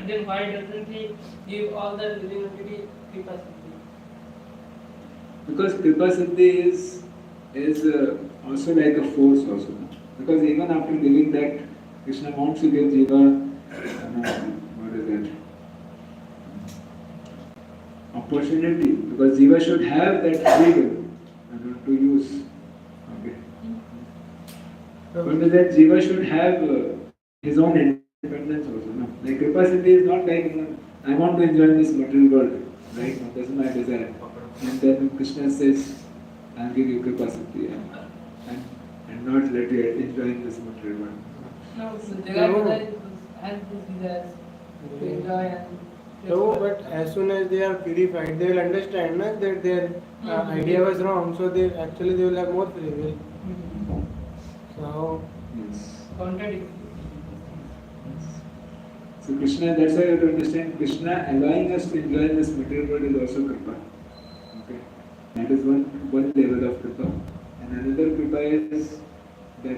then why doesn't he give all the living entity Kripa Siddhi? Because Kripa Siddhi is also like a force also. Because even after giving that, Krishna wants to give Jiva, what is that? Opportunity. Because Jiva should have that freedom to use. Okay. But that Jiva should have his own independence also. No? Like Kripa Siddhi is not like, I want to enjoy this material world. Right? No, that's my desire. And then Krishna says, I'll give you Kripa Siddhi and not let you enjoy this material world. No, Jagadpata has this desire to enjoy and No, but as soon as they are purified, they will understand na, that their idea was wrong. So they will have more free will. So Yes. contradict. So Krishna, that's why you have to understand, Krishna allowing us to enjoy this material world is also Kripa. Okay. That is one level of Kripa. And another Kripa is that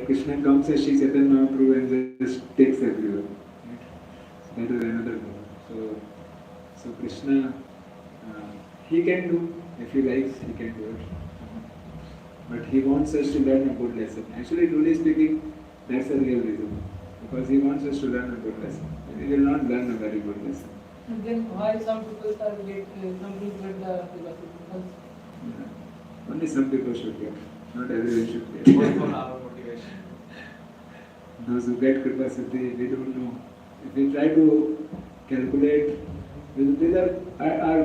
Krishna comes as Shri Chaitanya Mahaprabhu and just takes everyone. Right? So that is another level. So Krishna, he can do, if he likes, he can do it. But he wants us to learn a good lesson. Actually, truly speaking, that's the real reason. Because he wants us to learn a good lesson. We will not learn a very good lesson. And then why some people get the Kripa Siddhi? Only some people should get. Not everyone should get. What for our motivation? Those who get Kripa Siddhi, we don't know. If we try to calculate, these are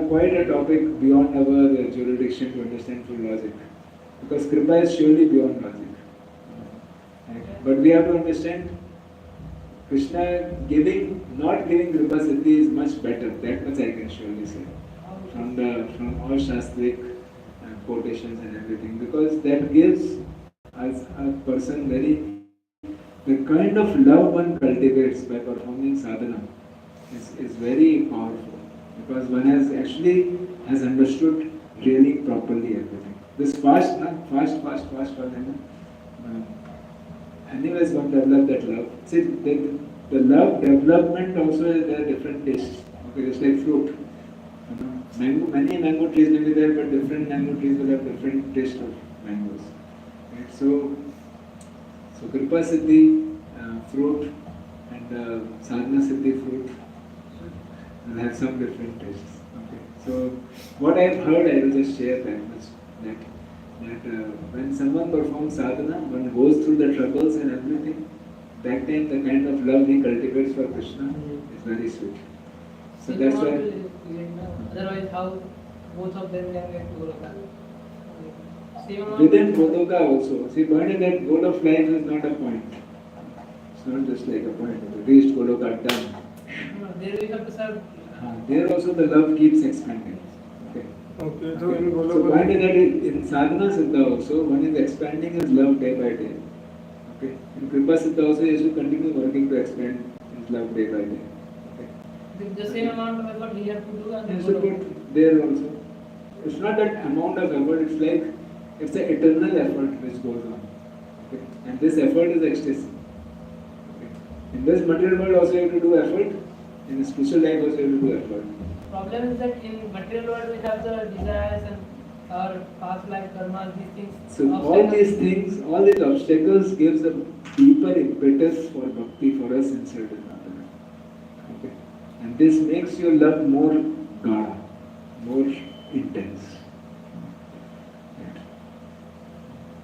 quite a topic beyond our jurisdiction to understand full logic. Because Kripa is surely beyond logic. Right? But we have to understand, Krishna not giving Kripa Siddhi is much better. That much I can surely say. From all Shastric quotations and everything. Because that gives us a person the kind of love one cultivates by performing sadhana is very powerful. Because one has understood really properly everything. This fast. Anyways, one develop that love. See, the love development also there are different tastes. Okay, it's like fruit. Many mango trees may be there, but different mango trees will have different taste of mangoes. Right? So Kripa Siddhi fruit and Sadhana Siddhi fruit will have some different tastes. Okay. So what I have heard, I will just share that much. that when someone performs sadhana, one goes through the troubles and everything, that time the kind of love he cultivates for Krishna is very sweet. So that's why. Otherwise, how both of them can get Goloka? Same amount. Within Godoka also, see, point is that goal of life is not a point. It's not just like a point. Reached Goloka, done. No, there we have to serve. There also the love keeps expanding. Okay. Okay, so in So Goloka, point is that in sadhana siddha also, one is expanding his love day by day. Okay. In Kripa siddha also, he has to continue working to expand his love day by day. Okay. With the same amount of effort he have to do and He has then to Goloka. put there also. It's not that amount of effort, it's like, it's an eternal effort which goes on. Okay. And this effort is ecstasy. Okay. In this material world also you have to do effort. In the spiritual life also you have to do effort. Problem is that in material world we have the desires and our past life karma, these things. So all these things, all these obstacles gives a deeper impetus for bhakti for us in certain manner. Okay. And this makes your love more gaಢa, more intense.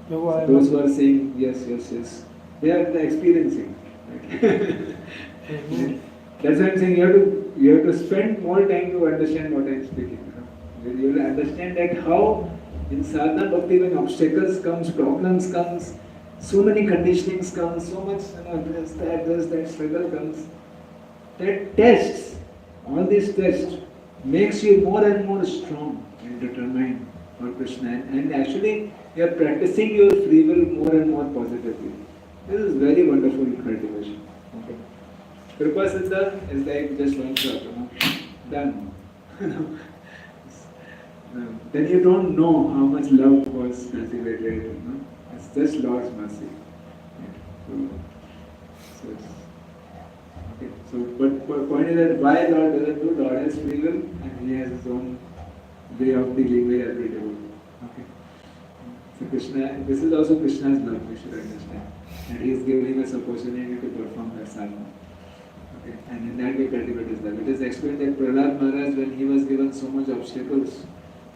Right. Those who are saying yes, yes, yes, they are experiencing. Right? That's why I'm saying you have to spend more time to understand what I'm speaking. You will understand that how in sadhana bhakti when obstacles comes, problems comes, so many conditionings comes, so much that struggle comes. That tests, all these tests makes you more and more strong and determined for Krishna. And actually you are practicing your free will more and more positively. This is very wonderful cultivation. Okay. Kripa Siddha is like just one shot, done. Then you don't know how much love was cultivated, It's just Lord's mercy. But point is that why Lord doesn't do? Lord has free will and He has His own way of dealing with every devotee. Okay. So Krishna, this is also Krishna's love, we should understand. And He is giving us opportunity to perform that sadhana. Okay. And in that way cultivate His love. It is explained that Prahlad Maharaj, when he was given so much obstacles,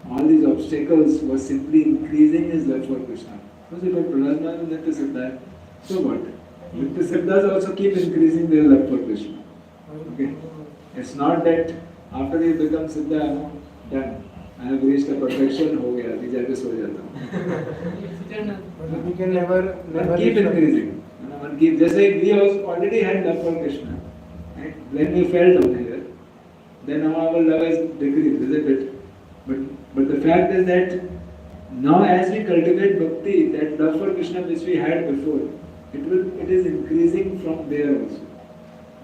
all these obstacles was simply increasing his love for Krishna. Because if Prahlad Maharaj is Nitya Siddha, so what? Nitya Siddhas also keep increasing their love for Krishna. Okay. It's not that after you become Siddha, done. I have reached a perfection, हो गया, अभी जाके सो जाता हूँ. we can never One keep increasing. One keep, just like we also already had love for Krishna. Right? When we fell down here, then now our love has decreased, isn't it? But the fact is that now as we cultivate bhakti, that love for Krishna which we had before, it is increasing from there also.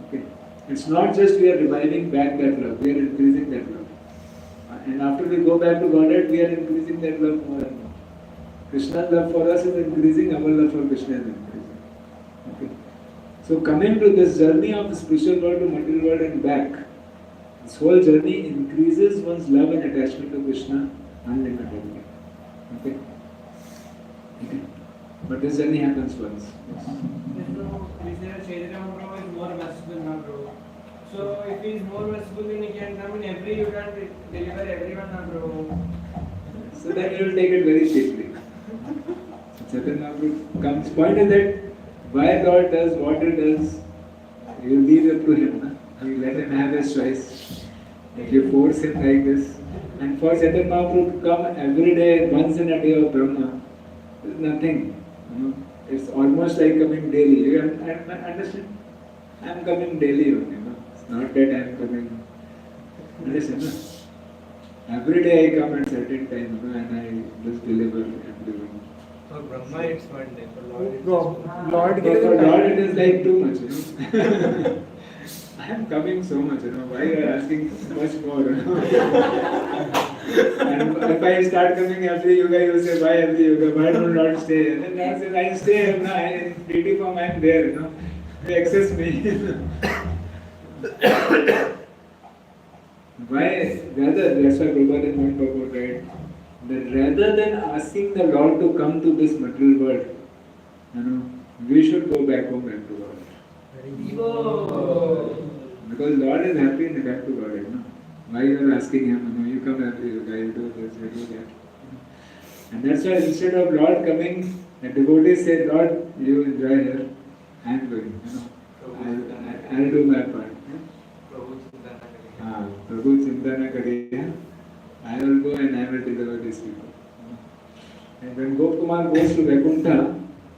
Okay. It's not just we are reviving back that love, we are increasing that love. And after we go back to Godhead, we are increasing that love more and more. Krishna's love for us is increasing, our love for Krishna is increasing. Okay. So coming to this journey of the spiritual world to material world and back, this whole journey increases one's love and attachment to Krishna unlimitedly. Okay? Okay. But this journey happens once. Yes. Chaitanya Mahaprabhu is more merciful now, bro. So if he is more merciful, then he can come in every yuga and deliver everyone now, bro. So then you will take it very cheaply. So Chaitanya Mahaprabhu comes. Point is that why God does what He does, you leave it to Him. Na? You let Him have His choice. If you force Him like this, and for Chaitanya Mahaprabhu to come every day, once in a day of Brahma, is nothing. It's almost like coming daily. You understand? I am coming daily only. It's not that I am coming. Understand? No? Every day I come at certain time, and I just deliver everyone. For Brahma it's one day, for Lord it's Lord For gives Lord it is like too much, I am coming so much, why you are asking so much more, And if I start coming every yoga, you say, why every yoga, why do not stay? And then I say, I stay, in PT form I am there, they access me. Why, rather, that's why Prabhupada in one purport, right? That rather than asking the Lord to come to this material world, we should go back home back to God. Because Lord is happy in the back to God, Why you are asking Him, you come every yoga, you do this, you do that. And that's why instead of Lord coming, the devotees say, Lord, you enjoy here, I am going. I'll do my part. Prabhu Chintana Kariya, I will go and I will deliver these people. And when Gopkumar goes to Vaikuntha,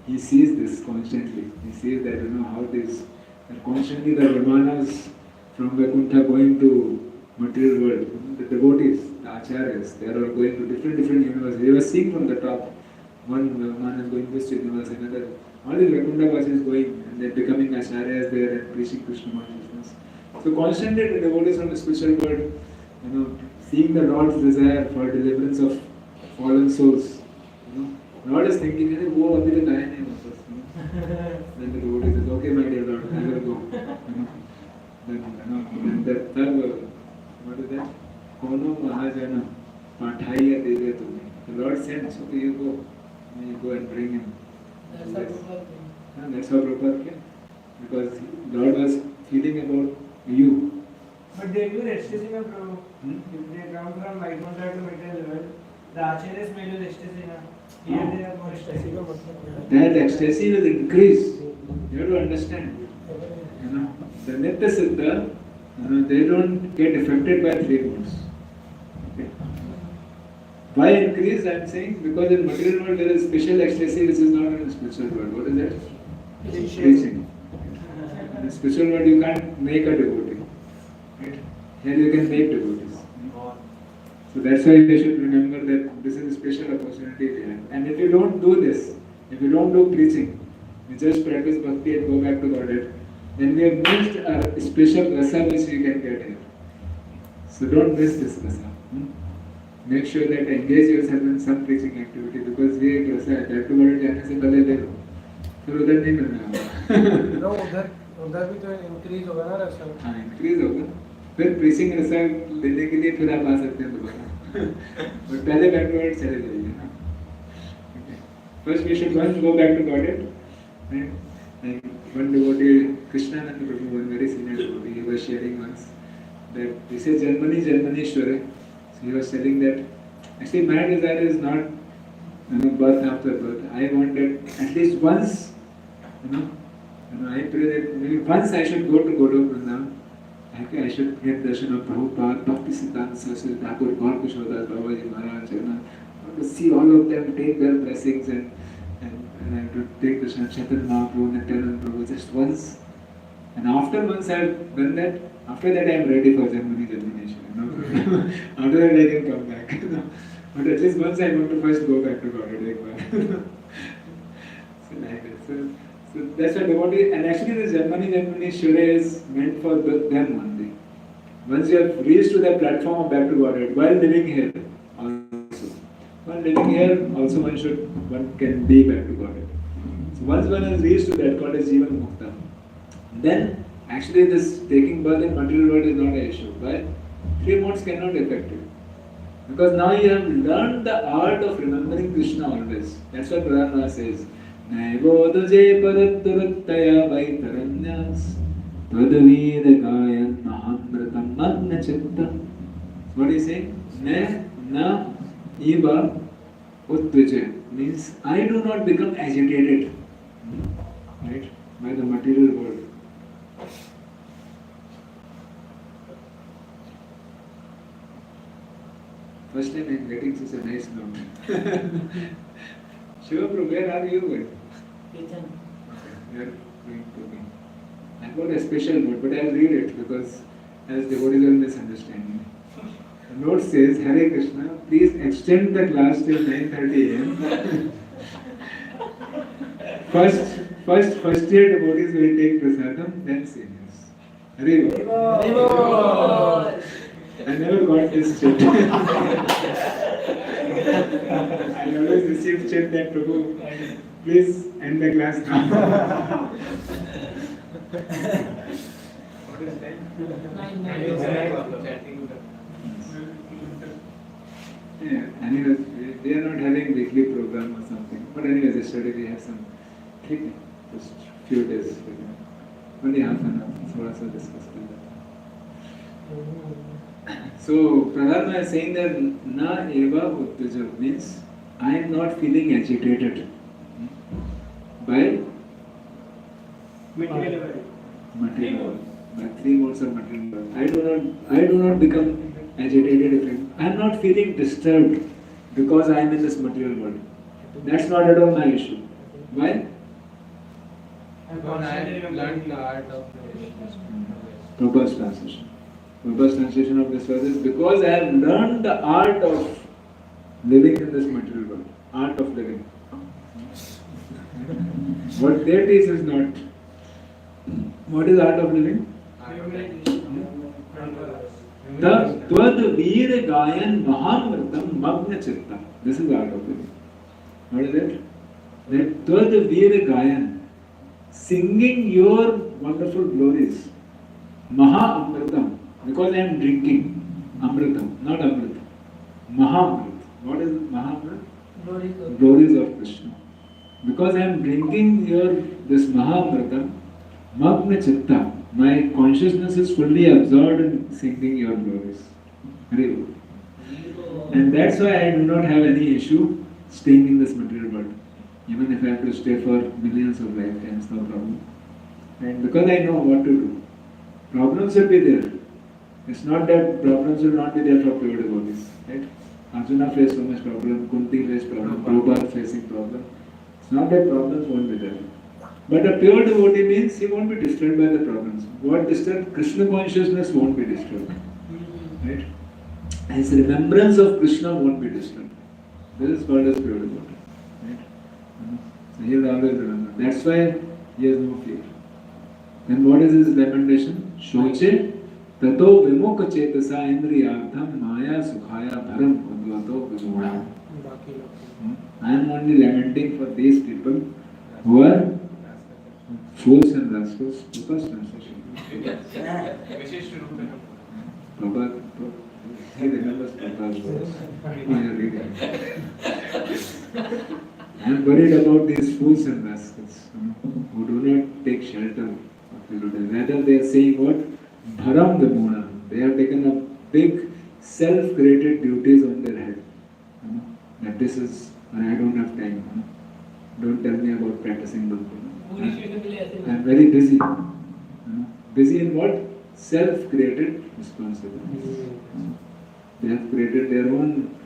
he sees this constantly. He sees that, how it is. And constantly the Vimanas from Vaikuntha going to material world, the devotees, the acharyas, they are all going to different universes. They were seeing from the top. One Vimana is going to this universe, another. All these Vaikuntha Vasis going and they're becoming acharyas there and preaching Krishna consciousness. So constantly the devotees from the spiritual world, seeing the Lord's desire for deliverance of fallen souls. Lord is thinking, wo abhi tak aaya nahi wapas. Then the devotee says, okay my dear Lord, I will go. Then that what is that? Kono Mahajana Pathaya Deve Tumi. The Lord sends, okay, you go and bring him. That's how Prabhupada came. That's how Prabhupada came. Because Lord was feeling about you. But they use ecstasy, na Prabhu. If they come from Vaikuntha to material level, the acharyas may use ecstasy. Here they are more ecstasy. That ecstasy will increase. You have to understand. The Nitya Siddha, they don't get affected by three modes. Okay. Why increase? I am saying because in material world there is special ecstasy which is not in the spiritual world. What is that? Preaching. In the spiritual world you can't make a devotee. Right? Here you can make devotees. So that's why we should remember that this is a special opportunity we have. And if you don't do this, if you don't do preaching, you just practice bhakti and go back to Godhead, then we have missed a special rasa which you can get here. So don't miss this rasa. Make sure that engage yourself in some preaching activity because ये एक रसा है. Back to Godhead जाने से पहले ले लो. फिर उधर नहीं मिलना होगा. No, उधर भी तो increase होगा ना रसा. हाँ, increase होगा. फिर preaching रसा लेने के लिए फिर आप आ सकते हैं दोबारा. But पहले back to Godhead चले जाइए ना. First we should once go back to Godhead. Right? Like one devotee, Krishnananda Prabhu, one very senior devotee, he was sharing once that he said Janmani Shware. So he was telling that actually my desire is not birth after birth. I want that at least once, I pray that maybe once I should go to Godok Vrindavan. I should get darshan of Prabhupada, Bhakti Siddhanta Saraswati Thakur, Gaur Kishodas, Babaji Maharaj, to see all of them take their blessings and I have to take darshan of Chaitanya Mahaprabhu, Nityananda Prabhu just once. And after once I have done that, after that I am ready for Janmani. After that I can come back. But at least once I want to first go back to Godhead. So like that. So that's why devotee, and actually this Janmani Shure is meant for them only. Once you have reached to that platform of back to Godhead, while living here also. While living here also one can be back to Godhead. So once one has reached to that called as Jivan Mukta, then actually this taking birth in material world is not an issue. Why? Three modes cannot affect you. Because now you have learned the art of remembering Krishna always. That's what Pradhanva says. Naivoduje padaturattaya vaitaranyas Tadavida gayan mahamratam magna chitta. What do you say? Na eva utvijaya means I do not become agitated, right, by the material world. First time I am getting such a nice note. Shiva Prabhu, where are you going? You are going to me. I got a special note, but I will read it because as devotees will misunderstand me. The note says, Hare Krishna, please extend the class till 9:30 am. First year devotees will take prasadam, then seniors. Hare Bol. I never got this chit. I always received chit that Prabhu, please end the class now. What is that? Yeah, anyways, we are not having weekly program or something. But anyways, yesterday we had some just few days. Only half an hour. So also discussed with that. So Pradhanva is saying that na eva uttija means I am not feeling agitated by Material world. material world, by three modes of material world. I do not become agitated if I am not feeling disturbed because I am in this material world. That's not at all my issue. Why? Because I have learned the art of Prabhupada's translation. Prabhupada's translation of this verse is because I have learned the art of living in this material world. Art of living. What they teach is not. What is art of living? Tvad veer gayan mahamritam magna chitta. This is art of living. What is it? That Tvad veer gayan, singing your wonderful glories. Maha amritam, because I am drinking amritam, not amrit. Mahamrit. What is Mahamrit? Glories of Krishna. Because I am drinking this Mahamritam, magna chitta, my consciousness is fully absorbed in singing your glories. Very good. And that's why I do not have any issue staying in this material world. Even if I have to stay for millions of lifetimes, no problem. And because I know what to do. Problems will be there. It's not that problems will not be there for pure devotees. Right? Arjuna faced so much problem, Kunti faced problem, Prabhupada facing problem. It's not that problems won't be there. But a pure devotee means he won't be disturbed by the problems. What disturbed? Krishna consciousness won't be disturbed. Right? His remembrance of Krishna won't be disturbed. This is called as pure devotee. Right? So he will always remember. That's why he has no fear. Then what is his lamentation? Shoche tato vimukha chetasa indriyartham maya sukhaya bharam udvato vimukha. I am only lamenting for these people who are fools and rascals. Because translation. Prabhupada, he remembers Prabhupada's words. I am reading. I am worried about these fools and rascals who do not take shelter of the Lord. Rather, they are saying what? Bharam Vimuna. They have taken up big self-created duties on their head. That this is, and I don't have time. Don't tell me about practicing Bhakti. I am very busy. Busy in what? Self-created responsibilities. They have created their own.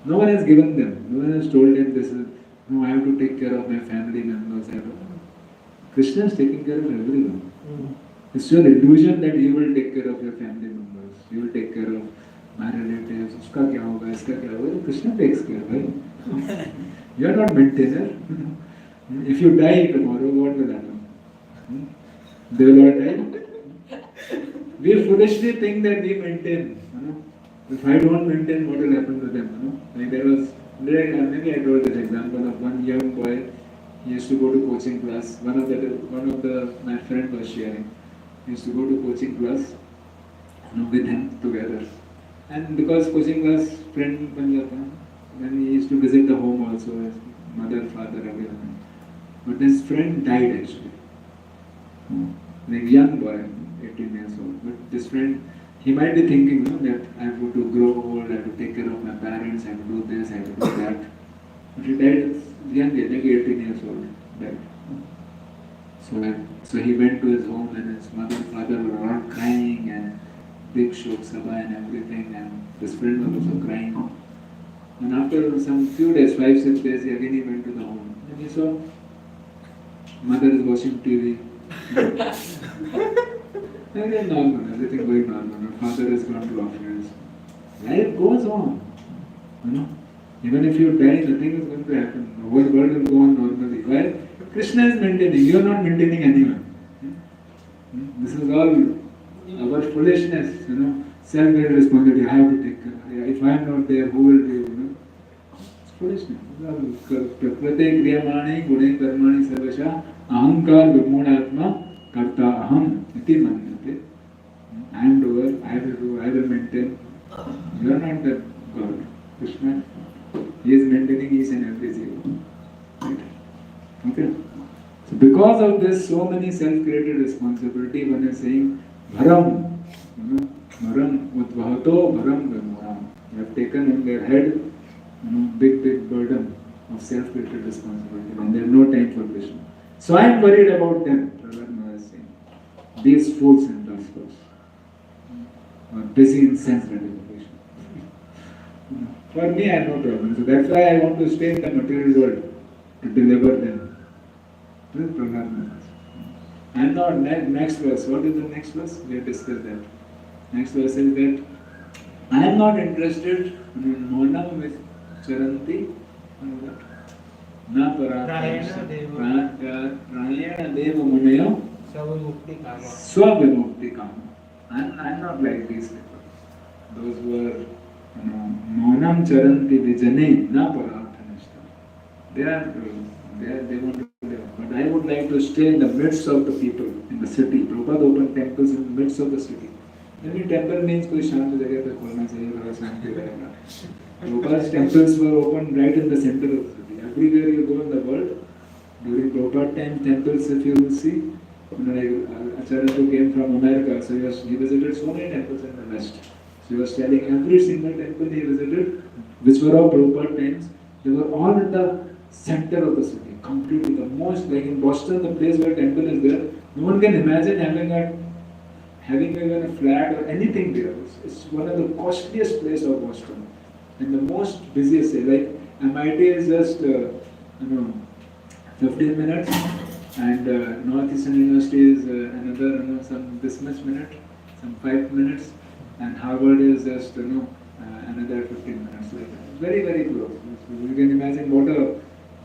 No one has given them. No one has told them this is. No, I have to take care of my family members. Krishna is taking care of everyone. It's your illusion that you will take care of your family members. You will take care of my relatives. Uska kya hoga, iska kya hoga. Krishna takes care, right? You are not maintainer. If you die tomorrow, what will happen? They will all die. We foolishly think that we maintain. If I don't maintain, what will happen to them? Like there was, maybe I told this example of one young boy. He used to go to coaching class. My friend was sharing. He used to go to coaching class with him together. And because coaching class friend ban jata, then he used to visit the home also, his mother, father, everyone. But his friend died actually. Like young boy, 18 years old. But this friend, he might be thinking that I have to grow old, I have to take care of my parents, I have to do this, I have to do that. But he died young, like 18 years old. Died. So he went to his home and his mother and father were all crying and big shok sabha and everything, and his friend was also crying. And after some few days, 5-6 days, again he went to the home and he saw mother is watching TV. Everything normal, everything going normal. Father has gone to office. Life goes on. Even if you die, nothing is going to happen. The whole world will go on normally. Why? Krishna is maintaining. You are not maintaining anyone. This is all our foolishness. Self-made responsibility. I have to take care. If I am not there, who will do? It's foolishness. Prakriti kriyamani gune karmani sarvasha ahankar vimmunatma karta aham iti manyate. I am doer. I will do. I will maintain. You are not that God. Krishna. He is maintaining each and every zero. Right? Okay? So because of this, so many self-created responsibility, one is saying, Bharam, Bharam, Udvahato, Bharam, Vimura. They have taken on their head, big burden. of self-created responsibility when they have no time for Krishna. So I am worried about them, Prahlad Maharaj is saying. These fools and rascals are busy in sense gratification. For me, I have no problem. So that's why I want to stay in the material world to deliver them. This is Prahlad Maharaj. And now, next verse. What is the next verse? We have discussed that. Next verse is that I am not interested in monam with charanti. Na Prayena deva. Prayena deva munayo Savamukti kama. swavimukti kama. I'm not like these people. Those who are monam charanti vijane na parathanishta. They want to live. But I would like to stay in the midst of the people in the city. Prabhupada opened temples in the midst of the city. Maybe temple means कोई शांत जगह पे खोलना चाहिए, थोड़ा शांति रहेगा. Prabhupada's temples were opened right in the center of the city. Everywhere you go in the world, during Prabhupada time, temples, if you will see, like Acharya who came from America, so he visited so many temples in the West. So he was telling every single temple he visited, which were of Prabhupada times, they were all in the center of the city, completely. The most, like in Boston, the place where temple is there, no one can imagine having even a flat or anything there. It's one of the costliest place of Boston and the most busiest. Like MIT is just 15 minutes, and Northeastern University is another some this much minute, some 5 minutes, and Harvard is just another 15 minutes. Like very very close. You can imagine what a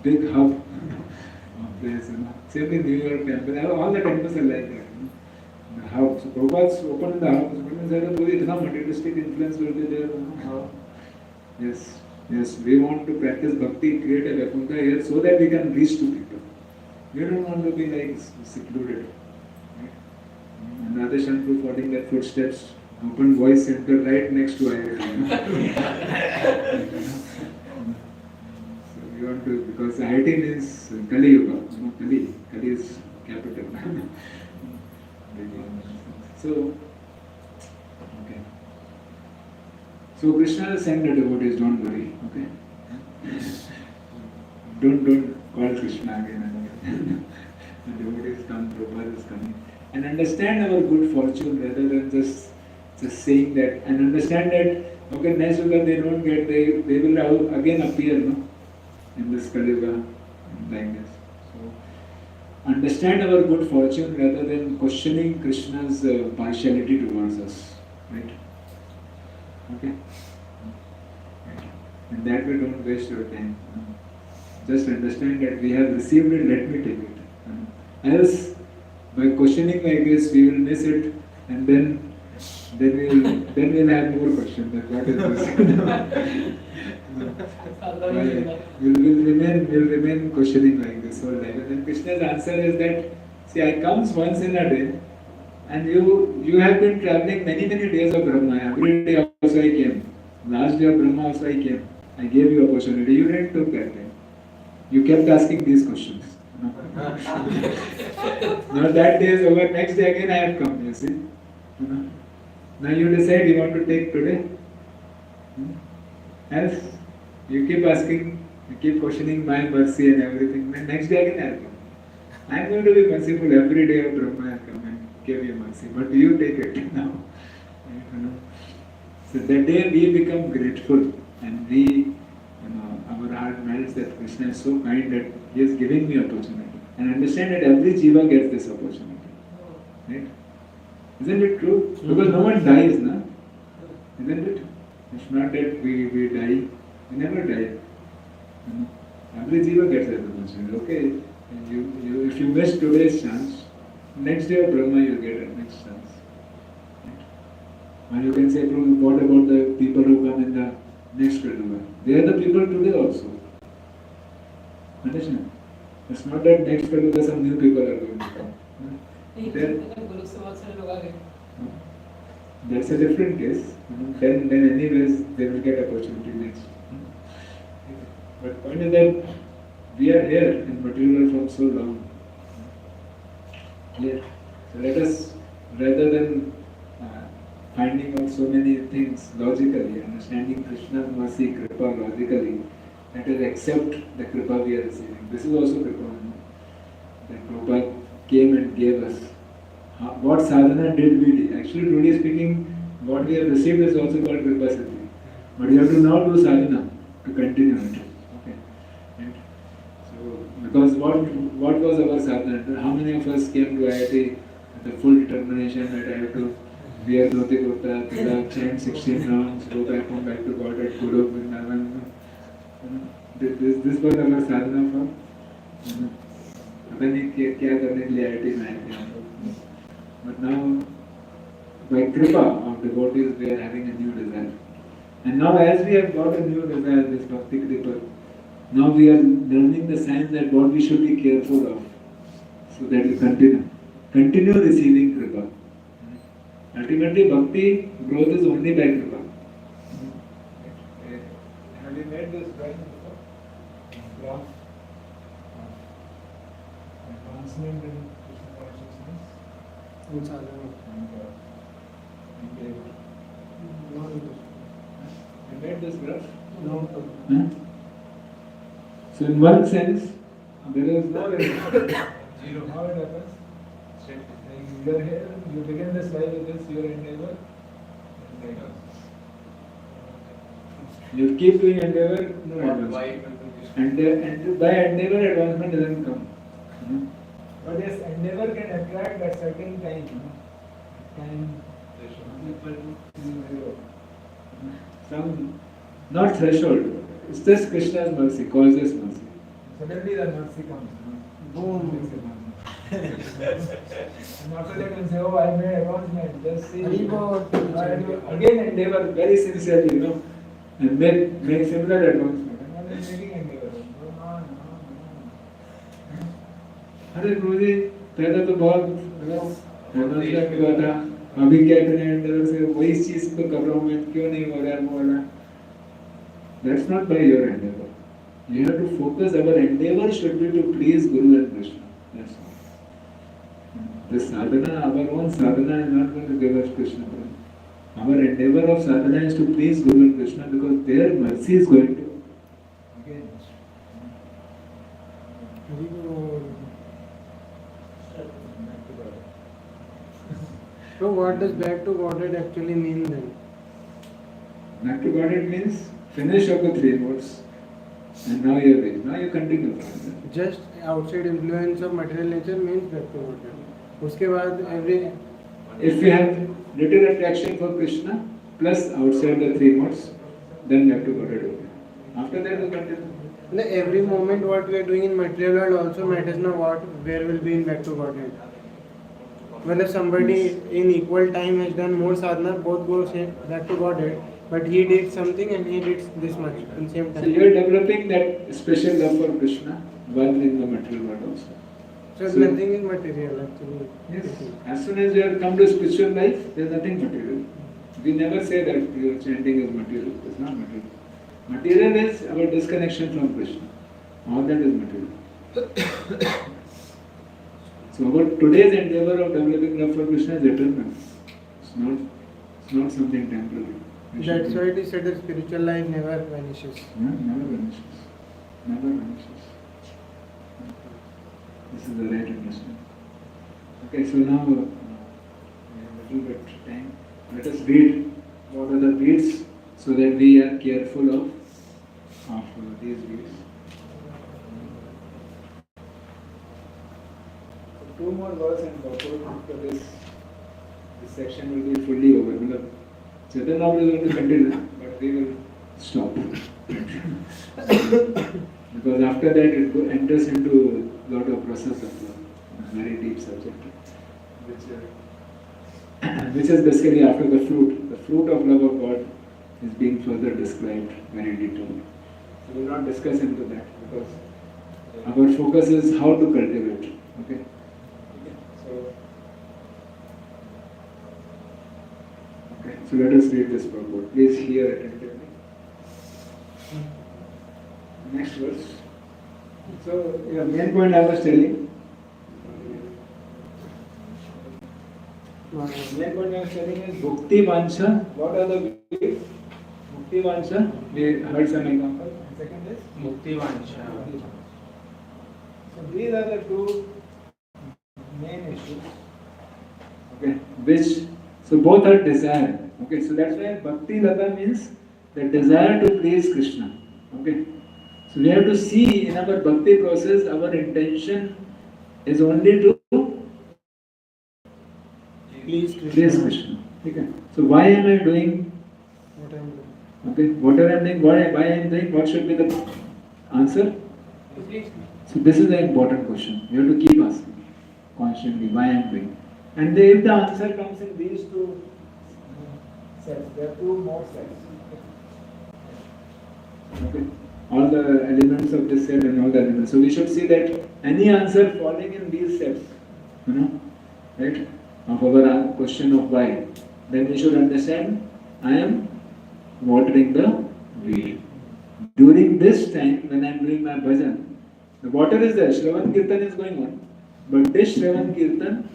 big hub of place. Same in New York temple. All the temples are like that. The hub. So Prabhupada's opened the hub. So means that a materialistic influence will be there. Yes. We want to practice bhakti, create a Vaikuntha here so that we can reach to people. We don't want to be like secluded. Right? And Radha Shankar following their footsteps, open voice center right next to IIT. So we want to, because IIT means Kali Yuga. Kali is capital. So, okay. So Krishna is saying to devotees, don't worry, okay? Don't call Krishna again and again. The devotees come, Prabhupada is coming. And understand our good fortune rather than just saying that. And understand that, okay, next Yuga they don't get, they will again appear, in this Kali Yuga, like this. So, understand our good fortune rather than questioning Krishna's partiality towards us, right? Okay? And that way don't waste your time. Just understand that we have received it, let me take it. Else, by questioning like this, we will miss it, and then we'll have more questions that what is this? We'll remain questioning like this whole life. And then Krishna's answer is that, see, I comes once in a day, and you have been traveling many days of Brahma. Every day also I came. Last day of Brahma also I came. I gave you opportunity. You didn't took that time. You kept asking these questions. Now that day is over. Next day again I have come. You see. Now you decide you want to take today. Else you keep asking, you keep questioning my mercy and everything. Then next day again I will come. I am going to be merciful every day of Brahma. I will come and give you mercy. But you take it now. So that day we become grateful, and we, our heart melts that Krishna is so kind that he is giving me opportunity. And understand that every jiva gets this opportunity. Right? Isn't it true? Because no one dies, na? Isn't it? It's not that we die. We never die. Every jiva gets that opportunity. Okay, and if you miss today's chance, next day of Brahma you get a next chance. Right? Or you can say, what about the people who come in the next Kaliyuga? They are the people today also. Understand? It's not that next Kaliyuga some new people are going to come. That's a different case. Then anyways they will get opportunity next. But point is that we are here in material from so long. Clear? So let us, rather than finding out so many things logically, understanding Krishna's mercy, Kripa logically, Let us accept the Kripa we are receiving. This is also Kripa. That Prabhupada came and gave us. What sadhana did we do? Actually, truly speaking, what we have received is also called Kripa Siddhi. But you have to now do sadhana to continue it. Okay. And so, because what was our sadhana? How many of us came to IIT with the full determination that I have to wear dhoti kurta, tilak, chant 16 rounds, go back home, back to God at Guru Vrindavan? This was our sadhana for? पता नहीं क्या करने के लिए IIT में आए थे. But now, by Kripa of devotees, we are having a new desire. And now, as we have got a new desire, this Bhakti Kripa, now we are learning the signs that what we should be careful of, so that we continue receiving Kripa. Ultimately, Bhakti growth is only by Kripa. Have you made this right before? Graph. Advancement in Krishna consciousness. In sadhana. No, You made this graph? no. Huh? So in one sense, there is no zero. How it happens? Like you are here, you begin this life with this, your endeavor. You keep doing endeavor, no advancement. And by endeavor, advancement doesn't come. But yes, endeavor can attract at certain time. Time equal to zero. Some, not threshold. It's just Krishna's mercy, causes mercy. Suddenly the mercy comes. Boom. And after that you say, oh, I made advancement. Just see. Again endeavor very sincerely, and make similar advancement. And then making endeavor. अरे गुरुजी पहले तो बहुत advancement हुआ था, अभी क्या करें Endeavour से वही चीज को कर रहा हूँ मैं, क्यों नहीं हो रहा है वो वाला. That's not by your endeavor. You have to focus. Our endeavor should be to please Guru and Krishna. That's all. The sadhana, our own sadhana is not going to give us Krishna. Our endeavor of sadhana is to please Guru and Krishna because their mercy is going to. Again. So what does back to Godhead actually mean then? Back to Godhead means finish of the three modes, and now you are ready. Now you continue. Just outside influence of material nature means back to Godhead. उसके बाद every. If you have little attraction for Krishna plus outside the three modes, then back to Godhead. After that you continue. Every moment what we are doing in material world also matters now where will be in back to Godhead. Well, if somebody in equal time has done more sadhana, both go back to Godhead, but he did something and he did this much in same time. So you are developing that special love for Krishna while in the material world also. So nothing is material actually. Yes. As soon as you have come to spiritual life, there is nothing material. We never say that your chanting is material. It's not material. Material is our disconnection from Krishna. All that is material. So our today's endeavor of developing love for Krishna is eternal. It's not something temporary. That's why it is said that spiritual life never vanishes. No, never vanishes. Never vanishes. This is the right understanding. Okay, so now we have a little bit time. Let us read what are the beads so that we are careful of these beads. Two more verses and after this section will be fully over. Chaitanya is going to continue, but we will stop. Because after that it enters into a lot of process of a very deep subject, which is basically after the fruit. The fruit of love of God is being further described very detailed. So we will not discuss into that because our focus is how to cultivate. Okay. So let us read this purport. Please hear attentively. Next verse. So, main point I was telling. Main point I was telling is Bhukti Vansha. What are the ways? Bhukti Vansha. We heard some example. Second is Muktivansha. So these are the two main issues. Okay, which so both are desire. Okay, so that's why Bhakti Lata means the desire to please Krishna. Okay, so we have to see in our bhakti process our intention is only to Please please Krishna. Okay, so why am I doing? What I'm doing. Okay, whatever I am doing, why I am doing, what should be the answer? So this is the important question. You have to keep asking constantly why I am doing. And if the answer comes in these two sets, there are two more sets. Okay. All the elements of this set and all the elements. So we should see that any answer falling in these sets, right, of our question of why, then we should understand I am watering the weed. During this time when I am doing my bhajan, the water is there, Shravan Kirtan is going on. But this Shravan Kirtan,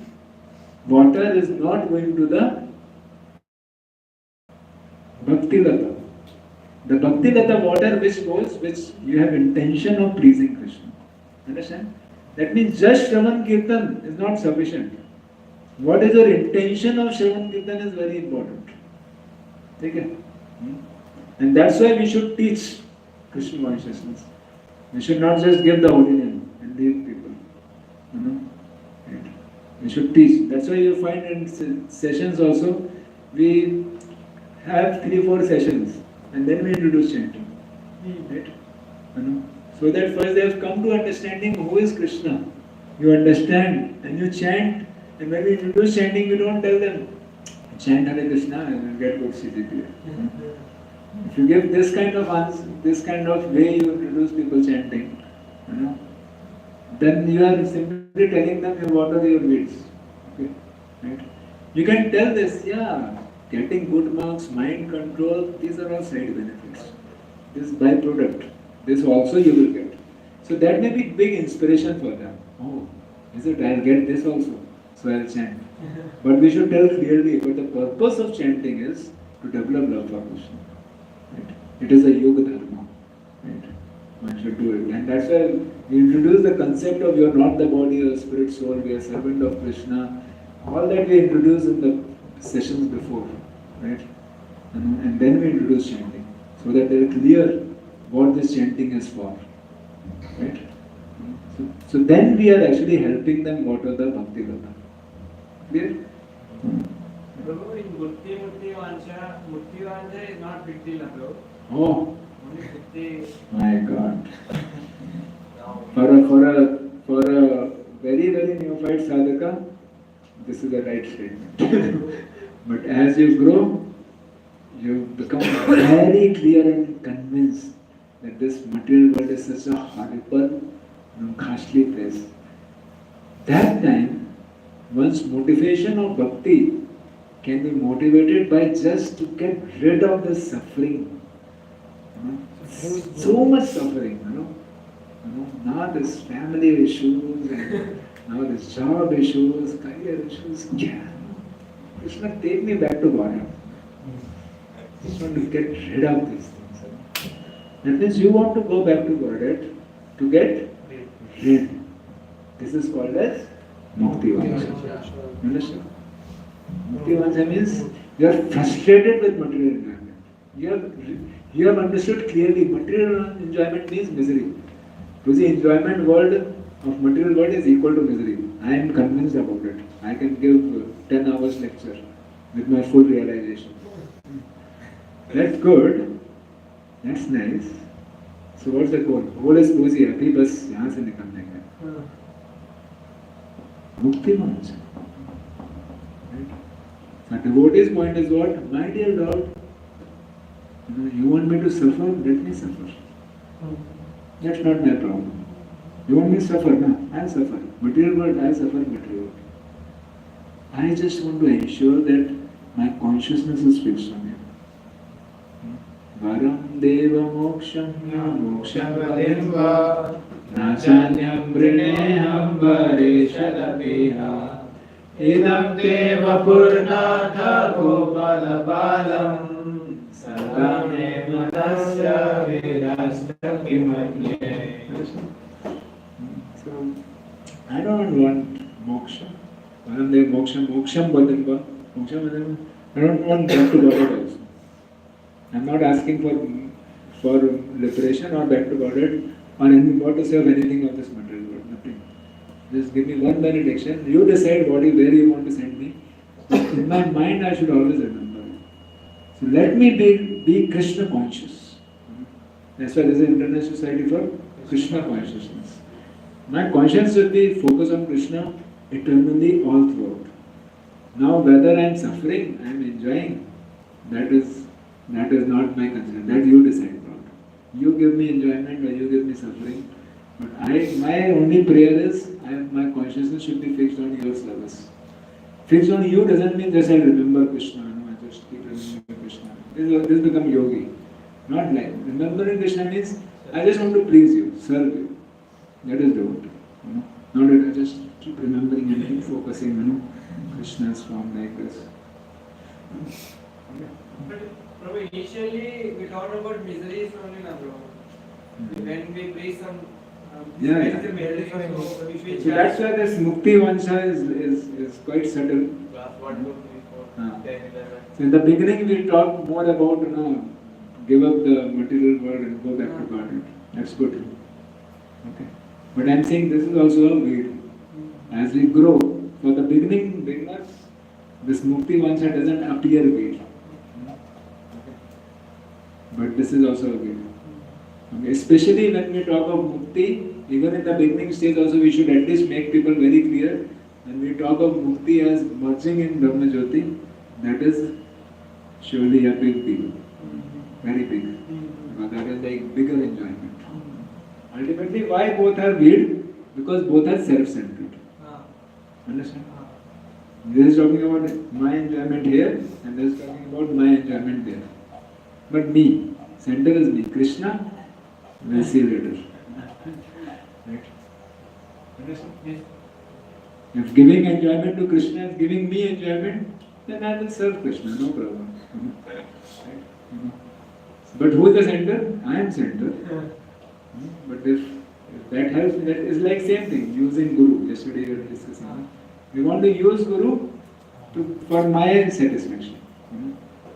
water is not going to the Bhakti Lata. The Bhakti Lata water which goes, which you have intention of pleasing Krishna. Understand? That means just Shravan Kirtan is not sufficient. What is your intention of Shravan Kirtan is very important. Okay? And that's why we should teach Krishna consciousness. We should not just give the holy name and leave people. Right? We should teach. That's why you find in sessions also, we have 3-4 sessions and then we introduce chanting. Right? So that first they have come to understanding who is Krishna. You understand and you chant, and when we introduce chanting, we don't tell them, chant Hare Krishna and get good CGPA. If you give this kind of answer, this kind of way you introduce people chanting, then you are simply telling them you water your weeds. Okay? Right? You can tell this, getting good marks, mind control, these are all side benefits. This byproduct, this also you will get. So that may be big inspiration for them. Oh, is it? I'll get this also, so I'll chant. But we should tell clearly, but the purpose of chanting is to develop love for Krishna. Right? It is a yoga dharma. Right? One should do it. And that's why we introduce the concept of you are not the body or spirit soul, we are servant of Krishna. All that we introduced in the sessions before. Right? And then we introduce chanting. So that they are clear what this chanting is for. Right? So then we are actually helping them water the Bhakti Lata. Clear? Prabhu, in Murti Vansha is not big deal, Prabhu. Oh, Only Mukti. my God. For a very, very neophyte sadhaka, this is the right statement. But as you grow, you become very clear and convinced that this material world is such a horrible, ghastly place. That time, one's motivation of bhakti can be motivated by just to get rid of the suffering. So much suffering, Now this family issues and now this job issues, career issues. Krishna, take me back to God. I just want to get rid of these things. That means you want to go back to Godhead to get rid. This is called as Mukti Vansha. You understand? Mukti Vansha means you are frustrated with material enjoyment. You have understood clearly material enjoyment means misery. To the enjoyment world of material world is equal to misery. I am convinced about it. I can give 10 hours lecture with my full realization. That's good. That's nice. So what's the goal? Goal is cozy. अभी बस यहाँ से निकलने का. Mukti Vansha. Right? So devotee's point is what? My dear Lord, you want me to suffer? Let me suffer. That's not my problem. You want me to suffer? No, I'll suffer. Material world, I'll suffer material world. I just want to ensure that my consciousness is fixed on you. Varam deva moksham ya moksham vadimva nachanyam vrineham vareshadapeha idam deva purnatha gopala balam So, I don't want moksha. When they moksha, moksham badamba, moksha badamba. I don't want back to Godhead also. I'm not asking for liberation or back to Godhead or anything, what to say of anything of this material world. Nothing. Just give me one benediction. You decide where you want to send me. In my mind, I should always remember it. So let me be Krishna conscious. That's why there is an International Society for Krishna Consciousness. My conscience should be focused on Krishna eternally all throughout. Now whether I am suffering, I am enjoying, that is not my concern. That you decide about. You give me enjoyment or you give me suffering. But my only prayer is my consciousness should be fixed on your service. Fixed on you doesn't mean just I remember Krishna. I just keep remembering Krishna. This become yogi. Not like remembering Krishna means I just want to please you, serve you. That is devote. Not that I just keep remembering and keep focusing. Krishna's form like this. But Prabhu, initially we talked about miseries only now, bro. When we bring some Yeah. the misery, so we feel So that's why this Mukti Vansha is quite subtle. So in the beginning we talked more about give up the material world and go back to God. That's good. Okay. But I'm saying this is also a weed. As we grow, for the beginners, this Mukti Vansha doesn't appear weed. But this is also a weed. Okay. Especially when we talk of Mukti, even in the beginning stage also we should at least make people very clear. When we talk of Mukti as merging in Brahma Jyoti, that is surely a big deal. Very big. Because that is like bigger enjoyment. Ultimately, why both are weird? Because both are self-centered. Understand? This is talking about my enjoyment here and this is talking about my enjoyment there. But me, center is me. Krishna, we'll see later. Right? Understand? If giving enjoyment to Krishna is giving me enjoyment, then I will serve Krishna, no problem. Right? But who is the center? I am center. But if that helps, that is like same thing, using Guru. Yesterday we were discussing. We want to use Guru for my satisfaction.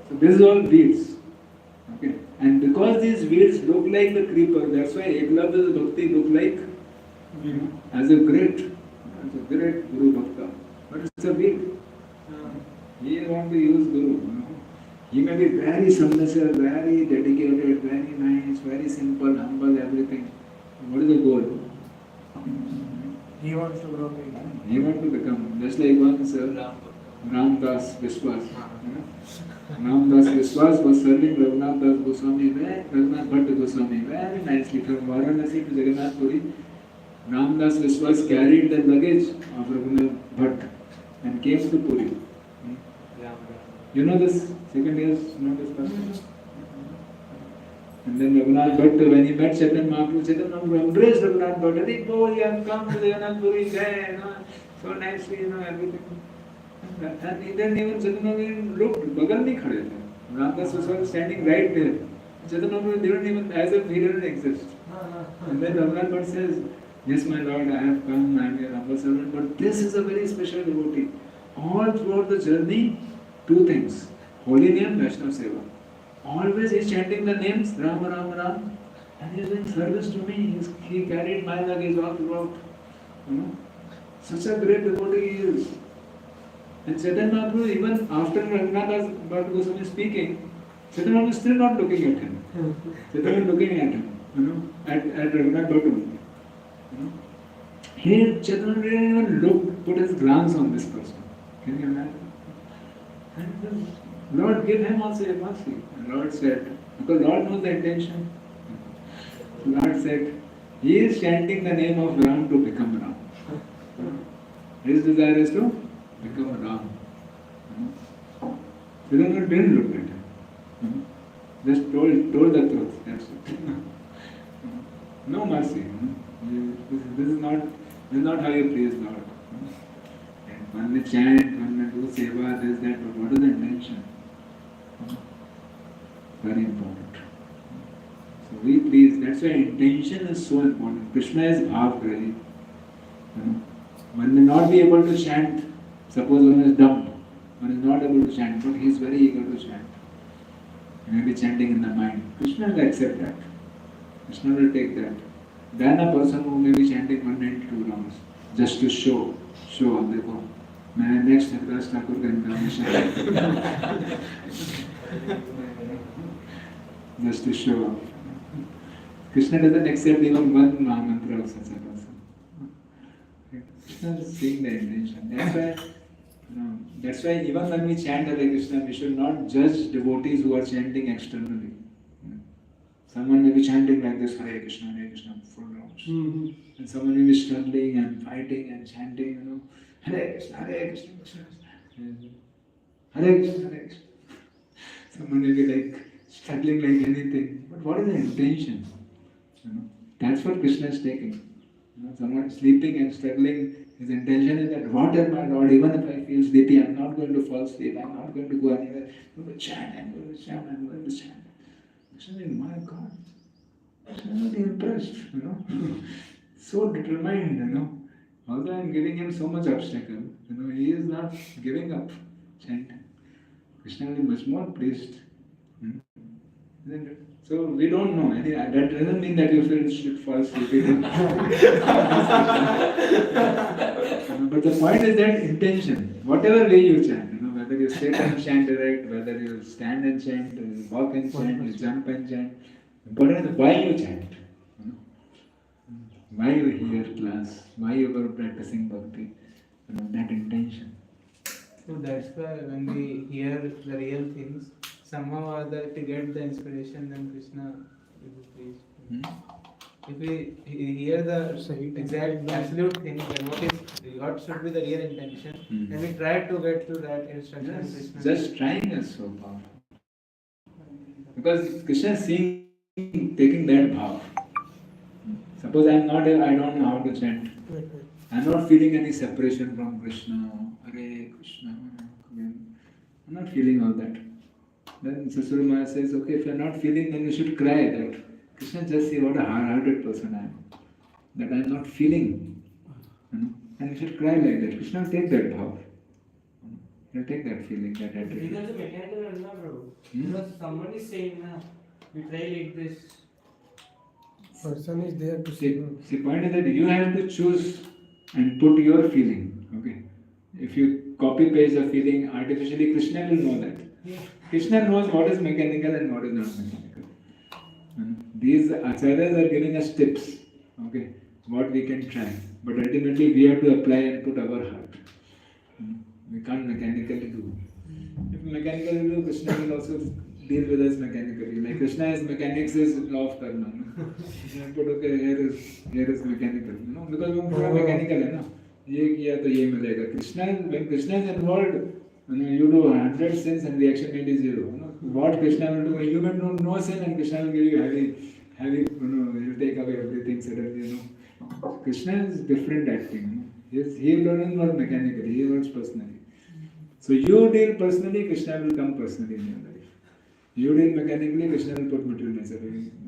So this is all weeds. Okay. And because these weeds look like the creeper, that's why Eklavya's Bhakti look like as a great Guru Bhakta. But it's a weed. He want to use Guru. He may be very submissive, very dedicated, very nice, very simple, humble, everything. What is the goal? He wants to grow big. He wants to become, just like once Ramdas Vishwas. Ramdas Vishwas was serving Raghunath Das Goswami, Raghunath Bhatt Goswami very nicely from Varanasi to Jagannath Puri. Ramdas Vishwas carried the luggage of Raghunath Bhatt and came to Puri. You know this? Second years, you know this person? And then Raghunath Bhatt, when he met Chaitanya Mahaprabhu, Chaitanya Mahaprabhu embraced Raghunath Bhatt. Hari Bol, you have come to Jagannath Puri, so nicely, everything. And he then even Chaitanya Mahaprabhu looked, bagal nahi khade the. Ramdas was standing right there. Chaitanya Mahaprabhu didn't even, as if he didn't exist. And then Raghunath Bhatt says, yes, my Lord, I have come, I am your humble servant, but this is a very special devotee. All throughout the journey, two things. Holy name, Vaishnava Seva. Always he is chanting the names, Ram, Ram, Ram. And he is doing service to me. He carried my luggage all throughout. Such a great devotee he is. And Chaitanya Mahaprabhu, even after Raghunath Bhatt Goswami speaking, Chaitanya Mahaprabhu is still not looking at him. Chaitanya is looking at him, at Raghunath Bhatt only. Here, Chaitanya didn't even put his glance on this person. Can you imagine? And Lord, give him also a mercy. And Lord said, because Lord knows the intention. Lord said, he is chanting the name of Ram to become Ram. His desire is to become Ram. Chaitanya didn't look at him. Just told the truth. That's it. No mercy. This is not how you please Lord. One may chant, one may do seva, this, that, but what is the intention? Very important. So we please, that's why intention is so important. Krishna is bhav really. You know, one may not be able to chant, suppose one is dumb, one is not able to chant, but he is very eager to chant. He may be chanting in the mind. Krishna will accept that. Krishna will take that. Then a person who may be chanting 192 rounds, just to show, देखो, मैंने next Haridas Thakur का incarnation just to show off. Krishna doesn't accept even one Mahamantra of such a person. Krishna is seeing the intention. That's why even when we chant Hare Krishna, we should not judge devotees who are chanting externally. Someone may be chanting like this, Hare Krishna, full rounds. And someone may be struggling and fighting and chanting, Hare Krishna, Krishna Krishna. Hare Krishna, Hare Krishna. Someone may be like struggling like anything. But what is the intention? That's what Krishna is taking. Someone sleeping and struggling, his intention is that, what is my Lord, even if I feel sleepy, I'm not going to fall asleep, I'm not going to go anywhere. I'm going to chant, I'm going to chant, I'm going to chant. Krishna is, my God. Krishna is impressed, so determined, Although I'm giving him so much obstacle, he is not giving up chanting. Krishna will be much more pleased. Isn't it? So we don't know. That doesn't mean that you should fall asleep. But the point is that intention. Whatever way you chant, whether you sit and chant direct, whether you stand and chant, you walk and chant, you jump and chant. Important is why you chant. Why you hear class, why you are practicing bhakti, that intention. So that's why when we hear the real things, somehow or other, if we get the inspiration, then Krishna will be pleased. If we hear the exact absolute thing, then what should be the real intention, then we try to get to that instruction. Yes, Krishna. just trying is so powerful. Because Krishna is seeing, taking that bhav. Suppose I don't know how to chant. I'm not feeling any separation from Krishna. Hare Krishna. I'm not feeling all that. Then Sasura Maya says, okay, if you're not feeling, then you should cry that Krishna, just see what a hard-hearted person I am. That I'm not feeling. And you should cry like that. Krishna will take that bhav. He'll take that feeling, that attitude. Because the mechanical run, bro. Because someone is saying, we try like this. Person is there to See, point is that you have to choose and put your feeling. Okay. If you copy paste the feeling artificially, Krishna will know that. Yeah. Krishna knows what is mechanical and what is not mechanical. These acharyas are giving us tips. Okay. What we can try. But ultimately we have to apply and put our heart. We can't mechanically do. If mechanically do, Krishna will also deal with us mechanically. Like Krishna is mechanics is law of karma. Put okay, here is mechanical. Because we mechanical. ये किया तो ये मिलेगा. When Krishna is involved, you do 100 sins and reaction rate is 0. What Krishna will do, you may do no sin and Krishna will give you heavy, he'll take away everything suddenly. Krishna is different acting. He will not work mechanically, he works personally. So you deal personally, Krishna will come personally in your life. You deal mechanically, Krishna will put material nature,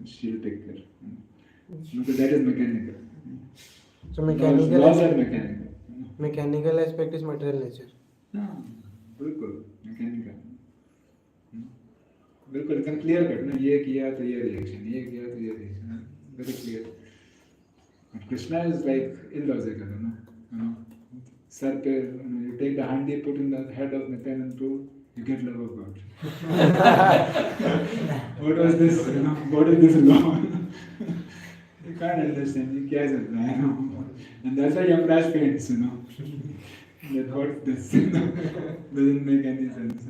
she'll take care. Because that is mechanical. So Laws are mechanical. mechanical aspect is material nature. हाँ, बिल्कुल mechanical. बिल्कुल एकदम clear cut ना, ये किया तो ये reaction, ये किया तो ये reaction, very clear. Krishna is like illogical, Sir pe, you take the handi, put in the head of Nityanand Prabhu, you get love of God. What was this? What is this law? You can't understand. You क्या चल रहा है? And that's why Yamaraj faints, That what this doesn't make any sense,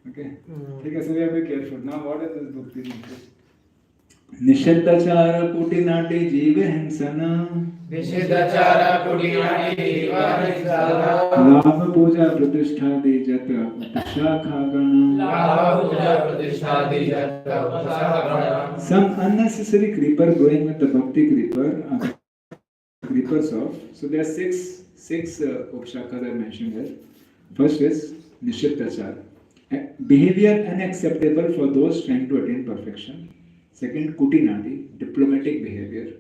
Okay. ठीक है, so we have to be careful. Now, what is this bhakti? निषिद्धाचार कुटिनाटी जीव हिंसन विशेषाचार कुटिनाटी जीव हिंसन लाभ पूजा प्रतिष्ठा दी जत शाखा गण लाभ पूजा प्रतिष्ठा दी जत शाखा गण. Some unnecessary creeper going with the bhakti creepers of. So there are six upshakas I mentioned here. First is Nishittachar. Behavior unacceptable for those trying to attain perfection. Second, kutinadi, diplomatic behavior,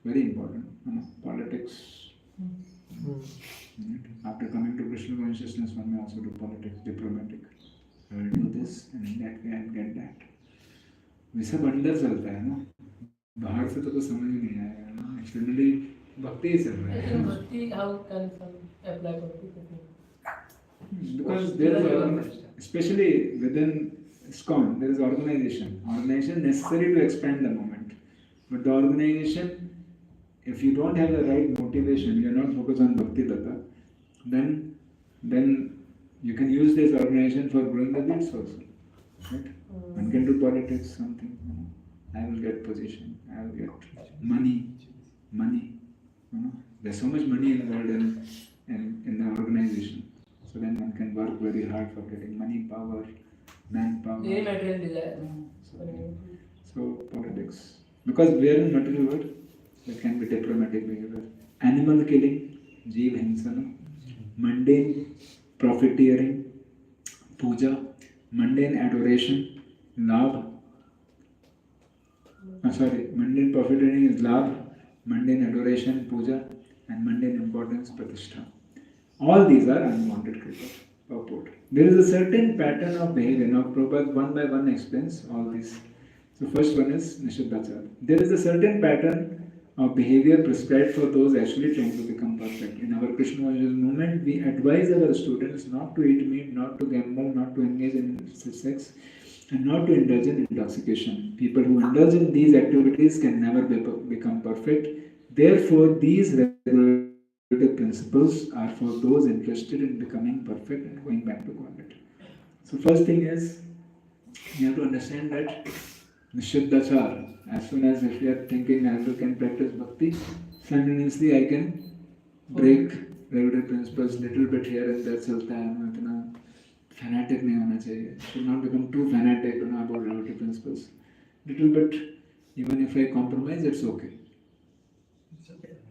very important. Politics. Right? After coming to Krishna consciousness, one may also do politics, diplomatic. I will do this, and in that way I will get that. ये सब अंदर चलता है ना, बाहर से तो कुछ समझ में नहीं आएगा ना. Externally भक्ति ही चल रहा है. In Bhakti, how can some apply Bhakti? Because there is, especially within ISKCON, there is organization. Organization necessary to expand the movement. But the organization, if you don't have the right motivation, you are not focused on Bhakti Tata, then you can use this organization for growing the deeds also. Right? One can do politics, something. I will get position, I will get money. There's so much money involved in the organization. So then one can work very hard for getting money, power, manpower. Any material desire. So politics. Because we are in material world, there can be diplomatic behavior. Animal killing, jeev hinsana, mundane profiteering, puja, mundane adoration, love. Mundane profiteering is love, mundane adoration, puja, and mundane importance, pratishtha. All these are unwanted kripa. Purport. There is a certain pattern of behavior. Now Prabhupada one by one explains all these. So first one is Nishuddhachara. There is a certain pattern of behavior prescribed for those actually trying to become perfect. In our Krishna consciousness movement, we advise our students not to eat meat, not to gamble, not to engage in sex, and not to indulge in intoxication. People who indulge in these activities can never become perfect. Therefore, these regulative principles are for those interested in becoming perfect and going back to Godhead. So first thing is, you have to understand that Nishuddhachara, as soon as if you are thinking I can practice bhakti, simultaneously I can break regulative principles little bit here and there. चलता है, इतना fanatic नहीं होना चाहिए. Should not become too fanatic about regulative principles. Little bit, even if I compromise, it's okay.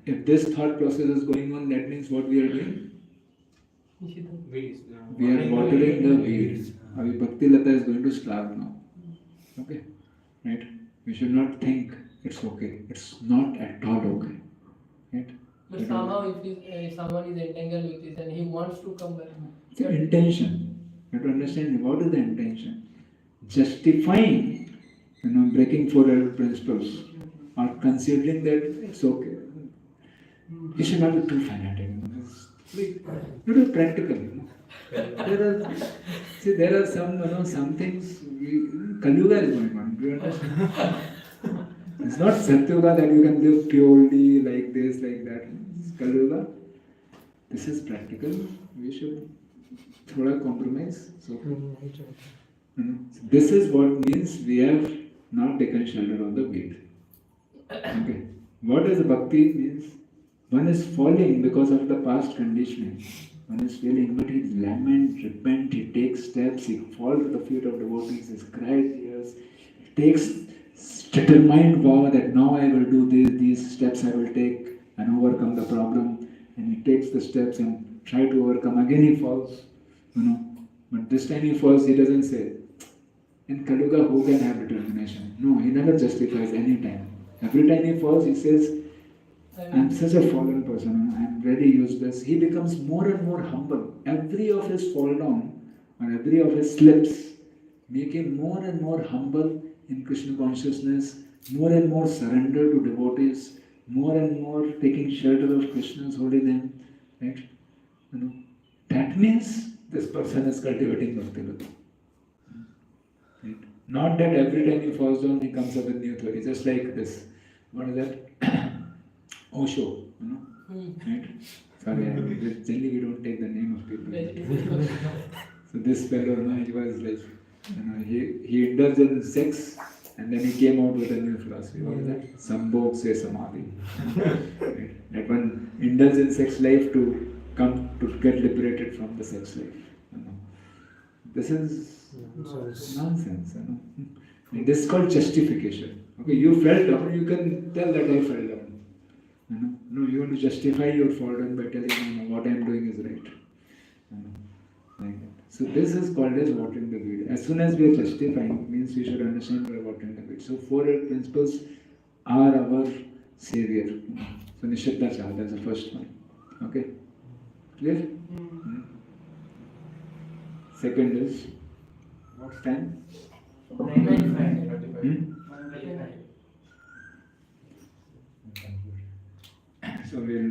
If this thought process is going on, that means what we are doing? Weeds. We are watering the weeds. Abhi Bhakti Lata is going to starve now. Okay? Right? We should not think it's okay. It's not at all okay. Right? But somehow if someone is entangled with this and he wants to come back. The intention. You have to understand what is the intention. Justifying, breaking four principles or considering that it's okay. You should not be too fanatic. You have to be practical. There are some things. Kali Yuga is going on. Do you understand? It's not Satyuga that you can live purely like this, like that. It's Kali Yuga. This is practical. We should thoda compromise. So, this is what means we have not taken shelter of the weed. Okay. What does bhakti means? One is falling because of the past conditioning. One is failing, but he laments, repents, he takes steps, he falls at the feet of devotees, he cries tears, he takes determined vow that now I will do these steps I will take and overcome the problem. And he takes the steps and try to overcome. Again he falls, But this time he falls, he doesn't say, in Kali Yuga, who can have determination? No, he never justifies any time. Every time he falls, he says, I'm such a fallen person, I'm very useless. He becomes more and more humble. Every of his fall down or every of his slips make him more and more humble in Krishna consciousness, more and more surrender to devotees, more and more taking shelter of Krishna's holy name. Right? That means this person is cultivating Bhakti Lata. Right? Not that every time he falls down, he comes up with new theory, just like this. What is that? Osho, right? Sorry, generally we don't take the name of people. So this fellow, he was like, he indulged in sex and then he came out with a new philosophy. What is that? Sambhog se samadhi. Right? That one indulged in sex life to come to get liberated from the sex life. This is nonsense. This is called justification. Okay, you fell down, you can tell that I fell down. No, you want to justify your fall down by telling what I am doing is right. Like that. So this is called as watering the weed. As soon as we are justifying, means we should understand we are watering the weed. So 4 principles are our savior. So Nishiddha Cha, that's the first one. Okay? Clear? Second is, what's time? 9:35. Hmm? 1:35. So we'll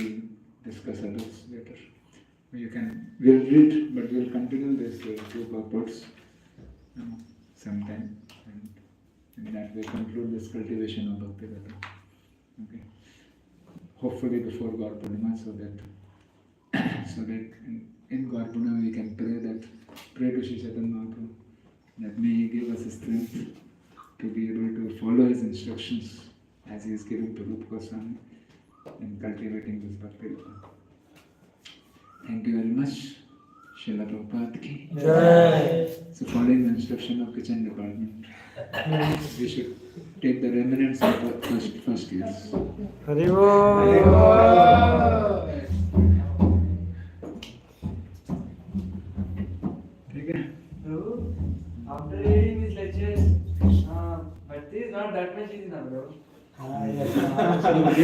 discuss others later. We'll read, but we'll continue this two purports sometime, and in that way conclude this cultivation of Bhakti Vedanta. Okay. Hopefully before Gaur Purnima, so that in Gaur Purnima we can pray to Sri Chaitanya Mahaprabhu that may he give us strength to be able to follow his instructions as he is giving to Rupa Goswami in cultivating this Bhakti Vedanta. Thank you very much. Srila Prabhupada ki. So following the instruction of kitchen department, we should take the remnants of the first years. Okay. Bro, after reading these lectures, Bhakti is not that much easy now, bro. So we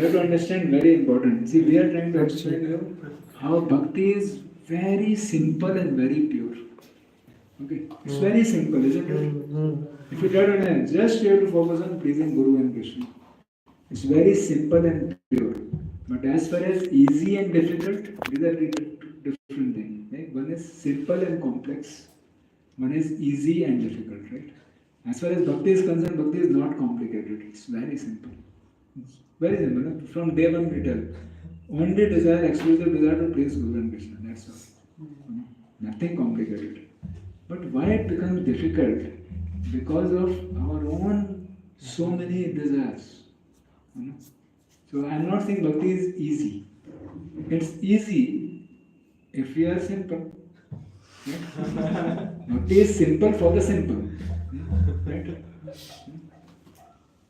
have to understand very important. See, we are trying to explain you how bhakti is very simple and very pure. Okay, it's very simple, isn't it? If you try to understand, just you have to focus on pleasing Guru and Krishna. It's very simple and pure. But as far as easy and difficult, these are different things. Right? One is simple and complex. One is easy and difficult, right? As far as bhakti is concerned, bhakti is not complicated. It's very simple. It's very simple. No? From day one we tell. Only desire, exclusive desire to please Guru and Krishna. That's all. Nothing complicated. But why it becomes difficult? Because of our own so many desires. So I am not saying bhakti is easy. It's easy if we are simple. Right? Bhakti is simple for the simple. Right?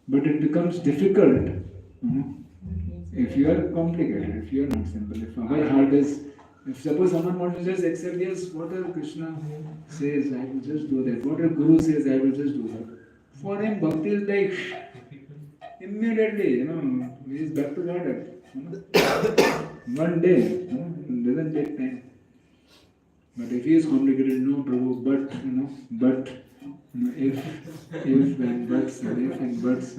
But it becomes difficult if you are complicated, if you are not simple. If our heart is, if suppose someone wants to just accept, yes, whatever Krishna says, I will just do that. Whatever Guru says, I will just do that. For him, bhakti is like immediately, he is back to God. One day, it doesn't take time. But if he is complicated, no, Prabhu, but, if and buts, and if and buts,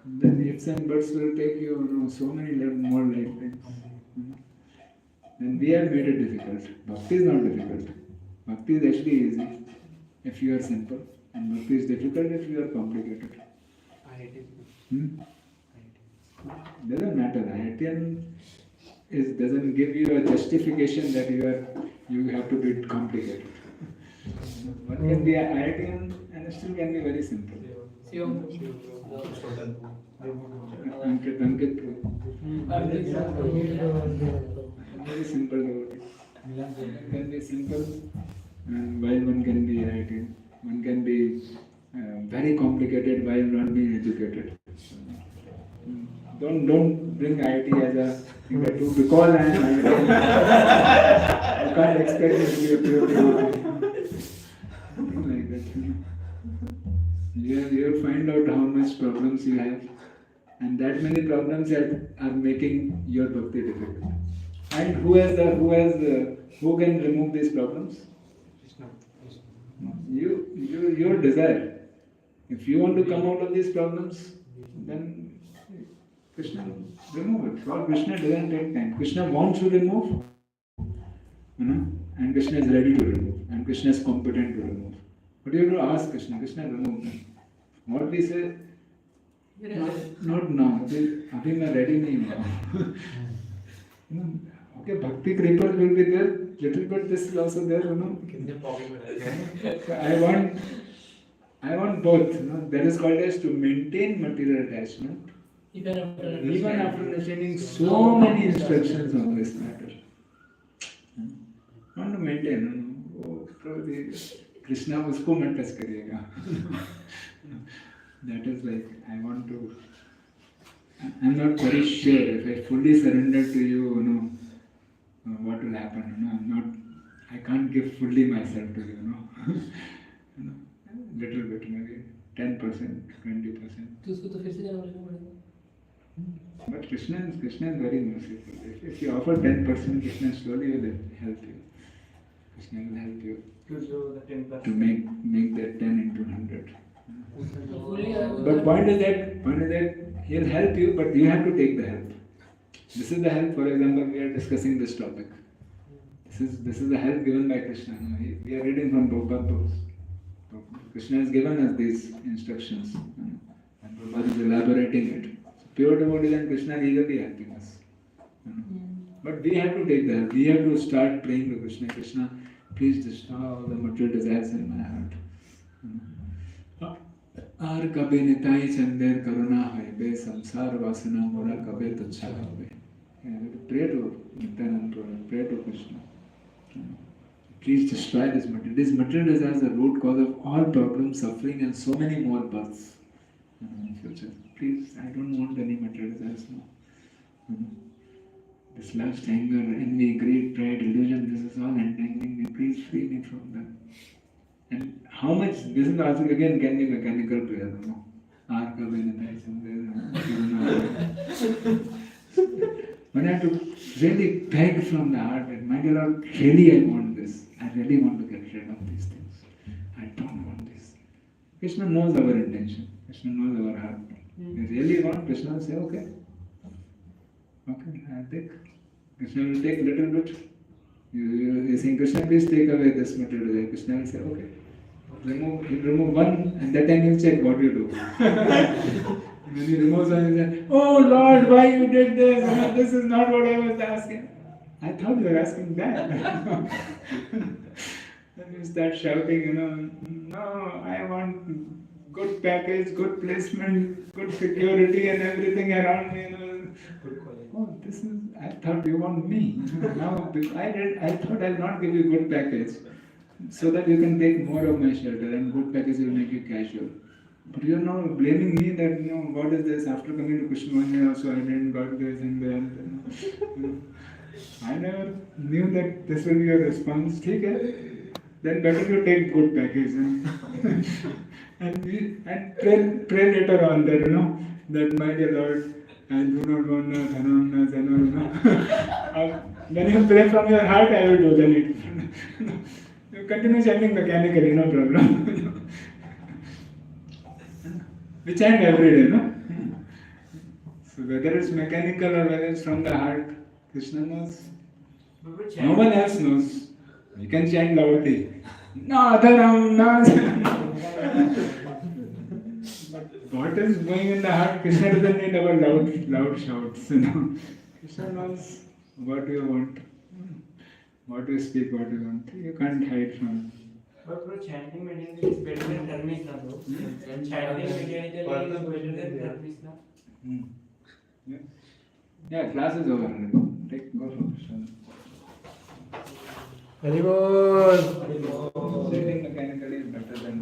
then ifs and buts will take you, so many more lifetimes. And we have made it difficult. Bhakti is not difficult. Bhakti is actually easy if you are simple, and bhakti is difficult if you are complicated. Doesn't matter. IITian doesn't give you a justification that you have to be complicated. One can be IITian and still can be very simple. Ankit, very simple devotee. One can be simple, and while one can be IITian. One can be very complicated while not being educated. Don't bring IIT as a thing that too, because I am IITian. You can't expect me to be a pure devotee. Something like that. You find out how much problems you have, and that many problems are making your bhakti difficult. And who can remove these problems? Your desire. If you want to come out of these problems, then Krishna remove it. For Krishna doesn't take time. Krishna wants to remove, and Krishna is ready to remove, and Krishna is competent to remove. But you have to ask Krishna, remove them. What we say, not now. Abhi मैं ready नहीं हूँ. Okay, bhakti creepers will be there. Little bit this will also there. So I want both. That is called as to maintain material attachment. Even after understanding so many instructions on this matter. I want to maintain. Krishna usko mat touch kariyega. That is like, I'm not very sure if I fully surrender to you, what will happen. I'm not I can't give fully myself to you, you know. You know, little bit, maybe 10%, 20%. तो उसको तो फिर से जन्म लेना पड़ेगा. But Krishna is very merciful. If you offer 10%, Krishna slowly will help you. Krishna will help you To do the 10%. to make that 10 into 100. तो fully But point is that he'll help you, but you have to take the help. This is the help. For example, we are discussing this topic. This is the help given by Krishna. We are reading from Prabhupada books. Krishna has given us these instructions, and Prabhupada is elaborating it. So pure devotees and Krishna are eagerly helping us. But we have to take the help. We have to start praying to Krishna. Krishna, please destroy all the material desires in my heart. आर कबे निताई चंदेर करुणा है बे संसार वासना मोरा कबे तुच्छा होवे. Pray to Nityananda Prabhu, pray to Krishna. Please destroy this material. This material desires are the root cause of all problems, suffering, and so many more births in future. Please, I don't want any material desires now. This lust, anger, envy, greed, pride, delusion, this is all entangling me. Please free me from them. And how much, this is also again can be mechanical prayer, no? But I have to really beg from the heart that, my dear Lord, really I want this. I really want to get rid of these things. I don't want this. Krishna knows our intention. Krishna knows our heart. We really want, Krishna will say, okay. Okay, I'll take. Krishna will take a little bit. You saying, Krishna, please take away this material. Krishna will say, okay. He'll remove one, and that time he'll check what you do. When he removes one, he'll say, oh Lord, why you did this? This is not what I was asking. I thought you were asking that. Then you start shouting, no, I want good package, good placement, good security and everything around me. Oh, this is, I thought you want me. Now, I thought I'll not give you good package so that you can take more of my shelter, and good package will make you casual. But you are now blaming me that, what is this? After coming to Krishna also I didn't got this and that. I never knew that this will be your response. Okay? Then better to take good package. and pray later on that, that my dear Lord, I do not want when you pray from your heart, I will do the need. You continue chanting mechanically, no problem. We chant every day, no? So whether it's mechanical or whether it's from the heart, Krishna knows. No one else knows. You can chant loudly. No, Adharam, no. But what is going in the heart, Krishna doesn't need our loud shouts. Krishna knows what you want, what you speak, what you want. You can't hide from it. But for chanting mechanically is better than Dharmisna, bro. Chanting mechanically is better than Dharmisna. Yeah, class is over. Go for Krishna. Haribol. Chanting mechanically is better than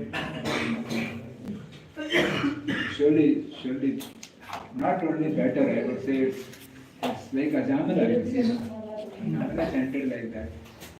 surely, not only better, I would say it's like Ajamala, Ajamala chanted like that.